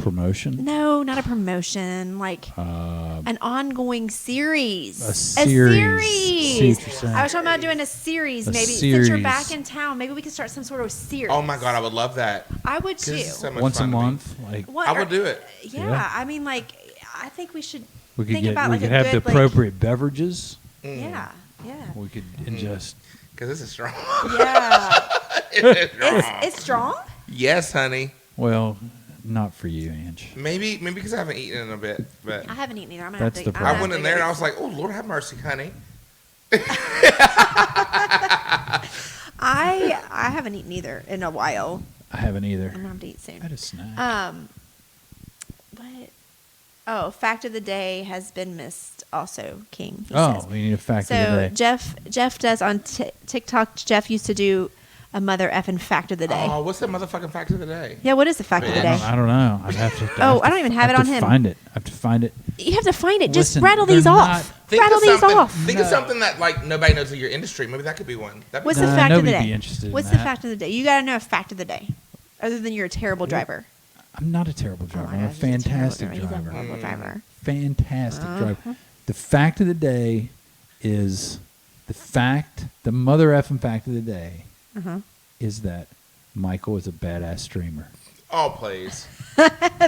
Promotion? no, not a promotion, like an ongoing series. A series. See what you're saying. I was talking about doing a series, A maybe since you're series. back in town. Maybe we could start some sort of series. Oh my god, I would love that. I would 'Cause too. this is so much Once a fun to me. month? Like, What I are- would do it. Yeah, Yeah. I mean, like, I think we should we could think get, about we like could a have the good, like- appropriate beverages. Yeah, yeah, We could ingest. Because this is strong. yeah. It is strong. It's strong. Yes, honey. Well, not for you, Ange. Maybe because I haven't eaten in a bit, but I haven't eaten either. I'm gonna That's have to, the I'm gonna I have went to in go there and I eat was like, "Oh Lord, have mercy, honey." I haven't eaten either in a while. I haven't either. I'm gonna have to eat soon. I had a snack. What? Oh, fact of the day has been missed. Also, King. He Oh, says. we need a fact So of the day. Jeff does on TikTok. Jeff used to do a mother effing fact of the day. Oh, what's the motherfucking fact of the day? Yeah, what is the fact of the I day? I don't know. I'd have to. Oh, I don't even have it on him. Find it. I have to find it. You have to find it. Just Listen, rattle they're these not- off. Think Rattle of these something, off. Think of something that like nobody knows in your industry. Maybe that could be one. That'd be What's cool. the Nah, fact of the nobody'd day? be interested in What's the that. fact of the day? You got to know a fact of the day, other than you're a terrible driver. I'm not a terrible Oh driver. my I'm a gosh, he's terrible fantastic He's a driver. horrible driver. Fantastic Uh-huh. driver. The fact of the day is the mother effing fact of the day Uh-huh. is that Michael is a badass streamer. Oh please.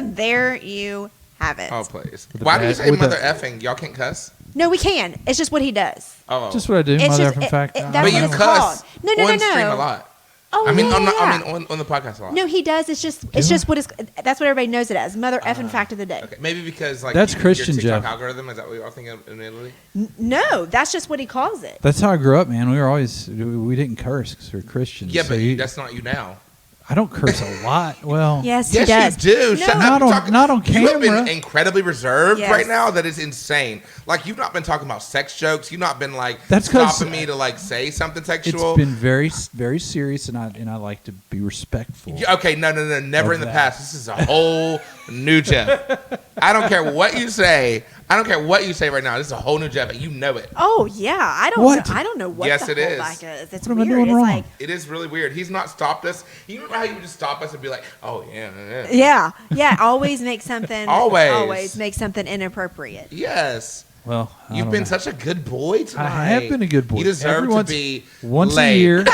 There you have it. Oh please. With a Why do you bad- say with a- mother effing? Y'all can't cuss. No, we can. It's just what he does. Oh. Just what I do. It's Mother just- effing fact. that's But what you it's cuss called. No, on stream no. a lot. Oh, I mean, yeah, yeah. on the podcast a lot. No, he does. It's just I? what is. That's what everybody knows it as. Mother effing fact of the day. Okay, maybe because like That's your Christian, TikTok Jeff. algorithm is that what y'all think of in Italy? No, that's just what he calls it. That's how I grew up, man. We didn't curse because we're Christians. Yeah, So but that's not you now. I don't curse a lot. Well, Yes, he Yes, does. you do. No. Shut up. Not You're on- not on You have camera. been incredibly reserved Yes. right now. That is insane. Like you've not been talking about sex jokes. You've not been like That's 'cause stopping me to like say something it's sexual. been very, very serious, and I like to be respectful. Okay, no. Never Of in the that. past. This is a whole New Jeff. I don't care what you say. I don't care what you say right now. This is a whole new Jeff, and you know it. Oh yeah, I don't. What? Know, I don't know what Yes, the it whole is. lack is. It's What am I weird. doing It's wrong? like It is really weird. He's not stopped us. You remember how he would just stop us and be like, "Oh yeah." yeah. Always make something. Always. Make something inappropriate. Yes. Well, I You've don't been know. such a good boy tonight. I have been a good boy. You deserve Every to once- be once late. a year.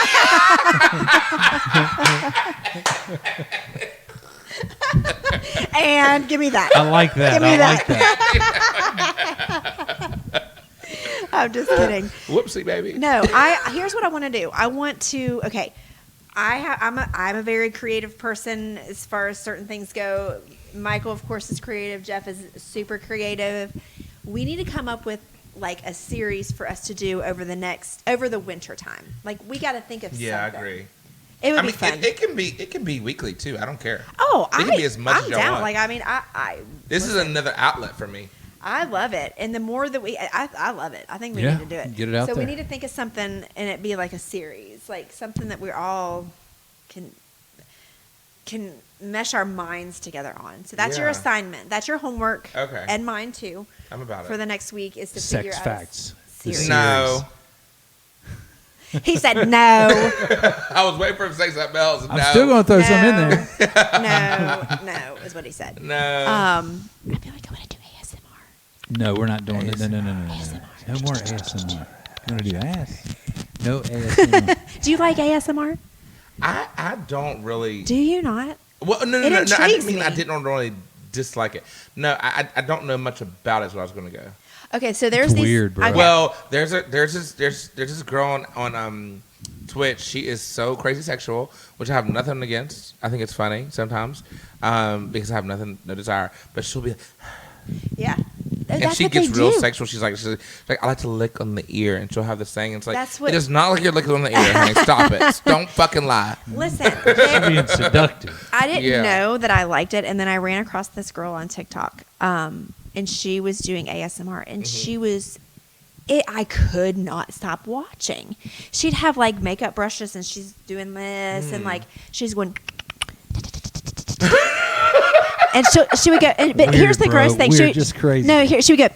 And give me that. I like that. Give me I that. like that. I'm just kidding. Whoopsie, baby. No, here's what I want to do. I want to. Okay, I'm a very creative person as far as certain things go. Michael, of course, is creative. Jeff is super creative. We need to come up with like a series for us to do over the winter time. Like we got to think of Yeah, I something. agree. It would I be mean, fun. it can be weekly too. I don't care. Oh, it can be as much I'm as y'all down. want. Like I mean, This is another outlet for me. I love it, and the more that I love it. I think we Yeah, need to do it. get it out So we there. need to think of something, and it be like a series, like something that we all can mesh our minds together on. So that's your Yeah. assignment. That's your homework. Okay. And mine too. I'm about For it. the next week is to Sex figure out facts. a The series. No. He said no, I was waiting for him to say something else. I'm still going to throw some in No. there. no, is what he said. No. I feel like I want to do ASMR. No, we're not doing it. No. No more ASMR. You want to do ass? No ASMR. Do you like ASMR? I don't really. Do you not? Well, no. It I intrigues mean, I me. didn't really dislike it. No, I don't know much about it. Is what I was going to go. Okay, so there's It's these. weird, bro. Okay. Well, there's this girl on Twitch. She is so crazy sexual, which I have nothing against. I think it's funny sometimes because I have no desire. But she'll be, Yeah. and That's she what gets they real do. sexual. She's like, I like to lick on the ear, and she'll have this thing. And it's like, That's what- it is not like you're licking on the ear. Honey. Stop it! Don't fucking lie. Listen, Being seductive. I didn't Yeah. know that I liked it, and then I ran across this girl on TikTok, and she was doing ASMR, and she was. I could not stop watching. She'd have like makeup brushes, and she's doing this, and like she's going. And she would go. But Weird, here's the bro. gross thing. Weird, She, just crazy. No, here she would go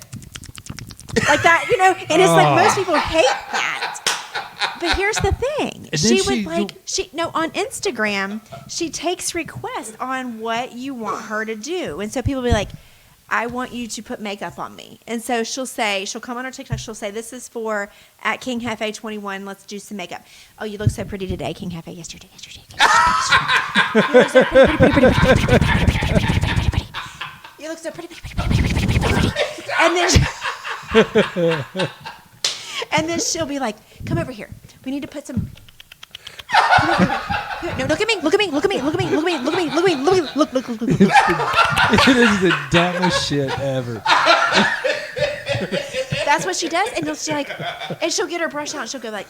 like that, And it's like most people hate that. But here's the thing. And She then would on Instagram, she takes requests on what you want her to do. And so people be like, I want you to put makeup on me. And so she'll come on her TikTok, she'll say, this is for at King Hefe 21, let's do some makeup. Oh, you look so pretty today, King Hefe. Yesterday. You look so pretty. You look so pretty. And then she'll be like, come over here. We need to put some. No, look at me. Look. It is the dumbest shit ever. That's what she does, and she'll get her brush out, and she'll go like,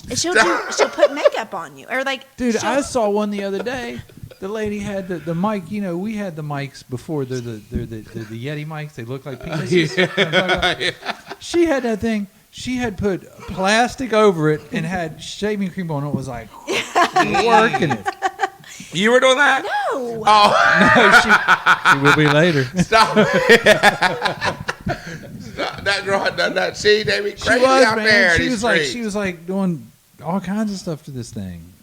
and she'll put makeup on you, or like, Dude, she'll- I saw one the other day. The lady had the mic. We had the mics before. They're the Yeti mics. They look like penises. She had that thing. She had put plastic over it and had shaving cream on it. It was like working it. You were doing that? No. Oh, She will be later. stop it! Stop. That girl had done that. She made me She crazy was, out man. there. in She these was like streets. doing all kinds of stuff to this thing.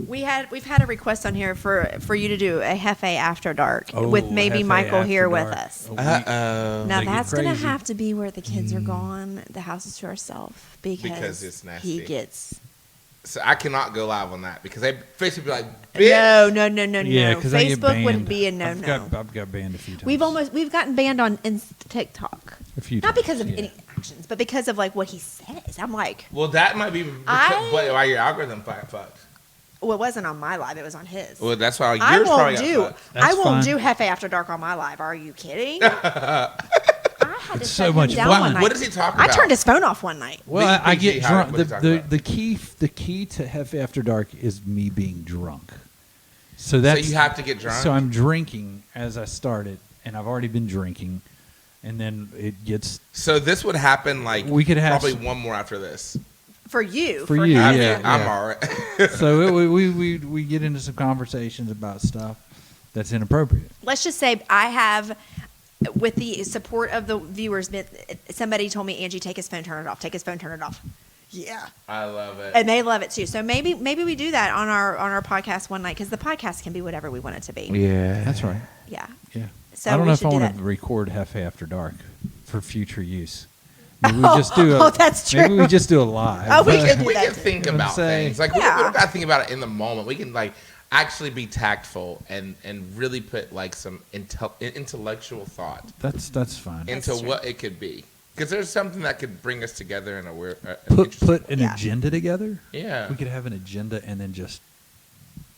We've had a request on here for you to do a Hefe After Dark with maybe Hefe Michael After here Dark. with us. Uh-oh. Now They get that's gonna crazy. have to be where the kids are gone. The house is to ourselves Because it's nasty. he gets. So I cannot go live on that because they basically be like, bitch. No. Yeah, because I get Facebook banned. would be a no. I've got banned a few times. We've gotten banned on TikTok. a few Not times, because of yeah. any actions, but because of like what he says. I'm like, Well, that might be why your algorithm fucked. well, it wasn't on my live; it was on his. Well, that's why yours I won't probably do. got fucked. That's I won't fine. do Hefe After Dark on my live. Are you kidding? I had to It's shut so him much down fun. one night. What does he talk I about? turned his phone off one night. Well, I PG, get how- drunk. what are you talking about? The key to Hefe After Dark is me being drunk. So that's you have to get drunk? So I'm drinking as I started, and I've already been drinking, and then it gets So this would happen like We could have probably one more after this. For you. For you, him. yeah. I'm all right. so we get into some conversations about stuff, that's inappropriate. Let's just say I have, with the support of the viewers, somebody told me, Angie, take his phone, turn it off. Take his phone, turn it off. Yeah. I love it. And they love it too. So maybe we do that on our podcast one night, because the podcast can be whatever we want it to be. Yeah. That's right. Yeah. Yeah. So I don't we know if should I do want that. to record Hefe After Dark for future use. Maybe we just do Oh, that's Maybe true. we just do a live. Oh, we could do We that can too. think You know what I'm about saying? things. Like, Yeah. we don't got to think about it in the moment. We can, like, actually be tactful and really put, like, some intellectual thought That's fine. into true. what it could be. Because there's something that could bring us together in a weird, Put an Yeah. agenda together. Yeah. We could have an agenda and then just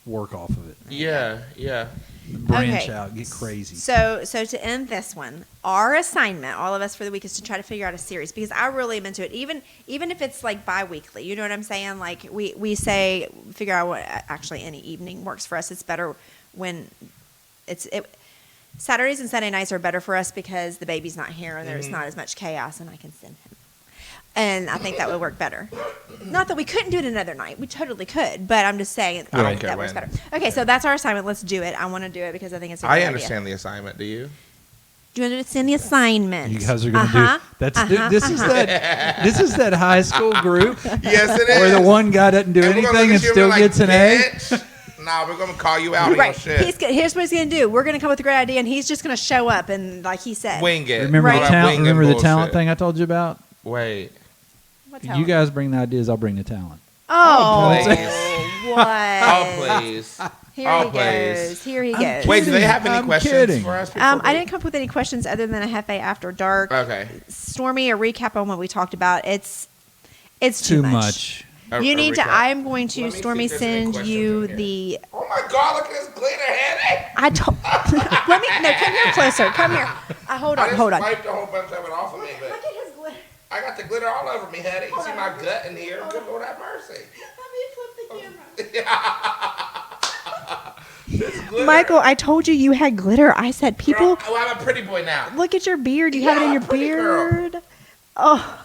work off of it. Yeah, yeah. Branch Okay. out, get crazy. So to end this one, our assignment, all of us for the week, is to try to figure out a series, because I really am into it. Even if it's like bi-weekly, you know what I'm saying? Like we say, figure out what actually any evening works for us. It's better when Saturdays and Sunday nights are better for us because the baby's not here and there's not as much chaos, and I can send him. And I think that would work better. Not that we couldn't do it another night. We totally could. But I'm just saying I don't think care that works when. better. Okay, so that's our assignment. Let's do it. I want to do it because I think it's a good I idea. understand the assignment. Do you? Do you understand the assignment? You guys are gonna do this is that high school group Yes, it is. where the one guy doesn't do And we're gonna anything look and at you still like, gets an A. "Bitch." Nah, we're gonna call you out on your Right. shit. Here's what he's going to do. We're going to come up with a great idea, and he's just going to show up, and like he said. Wing it. Remember Right. the All that talent? winging Remember the bullshit. talent thing I told you about? Wait. What You talent? guys bring the ideas, I'll bring the talent. Oh, please. what? Oh, please. Here Oh, he please. goes. Here he I'm goes. Wait, do they kidding. have any I'm questions kidding. for us? I didn't come up with any questions other than a Hefe After Dark. Okay. Stormy, a recap on what we talked about. It's Too much. You A need to. recap. I'm going to, Let me see Stormy, if there's any send questions you in here. the. Oh my God! Look at this glitter, Henny. I told. Let me. No, come here closer. Come here. Hold I on. just Hold on. wiped a whole bunch of it off of me, but Look at his glitter. I got the glitter all over me, Henny. You see my gut in here? Good Lord have mercy. Let me flip the camera. This glitter. Michael, I told you had glitter. I said people. Girl, oh, I'm a pretty boy now. Look at your beard. You have it in Yeah, your pretty girl. beard. Oh,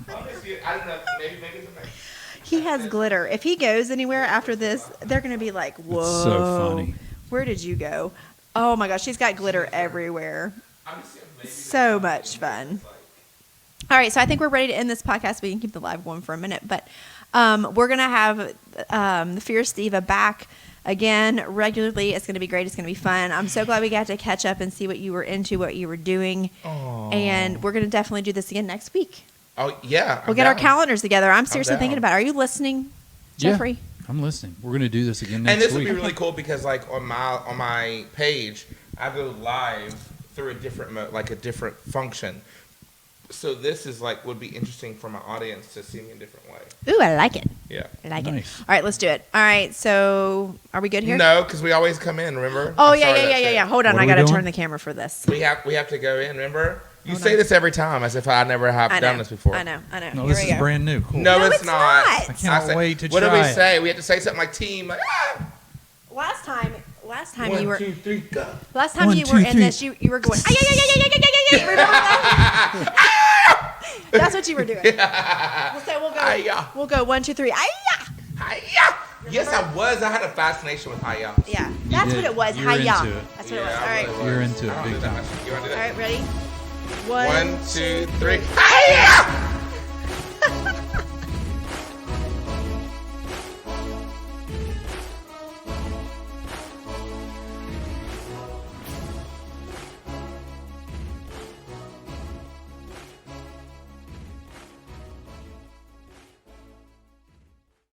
Let me see it. I don't know. Maybe it's a mix. he has glitter. If he goes anywhere after this, they're gonna be like, "Whoa, It's so funny. Where did you go?" Oh my gosh, she's got glitter everywhere. I'm just saying, maybe So much fun. All right, so I think we're ready to end this podcast. We can keep the live going for a minute, but we're gonna have the Fierce Diva back again regularly. It's gonna be great. It's gonna be fun. I'm so glad we got to catch up and see what you were into, what you were doing, and we're gonna definitely do this again next week. Oh yeah. We'll get our calendars together. I'm seriously down. thinking about it. Are you listening, Yeah. Jeffrey? I'm listening. We're gonna do this again next And this would week. be really cool because, like, on my page, I go live through a different like a different function. So this is like would be interesting for my audience to see me a different way. Ooh, I like it. Yeah. I like it. Nice. All right, let's do it. All right, so are we good here? No, because we always come in. Remember? Oh I yeah, started yeah, that yeah, yeah, shit. yeah. Hold on, What I are we gotta doing? turn the camera for this. We have to go in. Remember? You Hold say on. this every time as if I never have I done know. this before. I know. No, Here this we is go. brand new. Cool. No, No, it's it's not. not. I can't say- wait to What try do we it. say? We have to say something like team. Like, Last time 1, you were 2, 3, go. last time 1, you 2, were in 3. this, you were going. "Ay, ay, ay, ay, ay, ay, ay, ay, ay." Remember that? That's what you were doing. We'll go. Ay-ya. We'll go 1, 2, 3. Ay-ya. Hi-ya. Yes, I was. I had a fascination with hi-ya. Yeah, that's did. what it was. You were Hi-ya. into it. That's what it was. All right. You're into it I don't big do that time. much. You want to do All that? right, ready? 1, 2, 3. Hi-ya!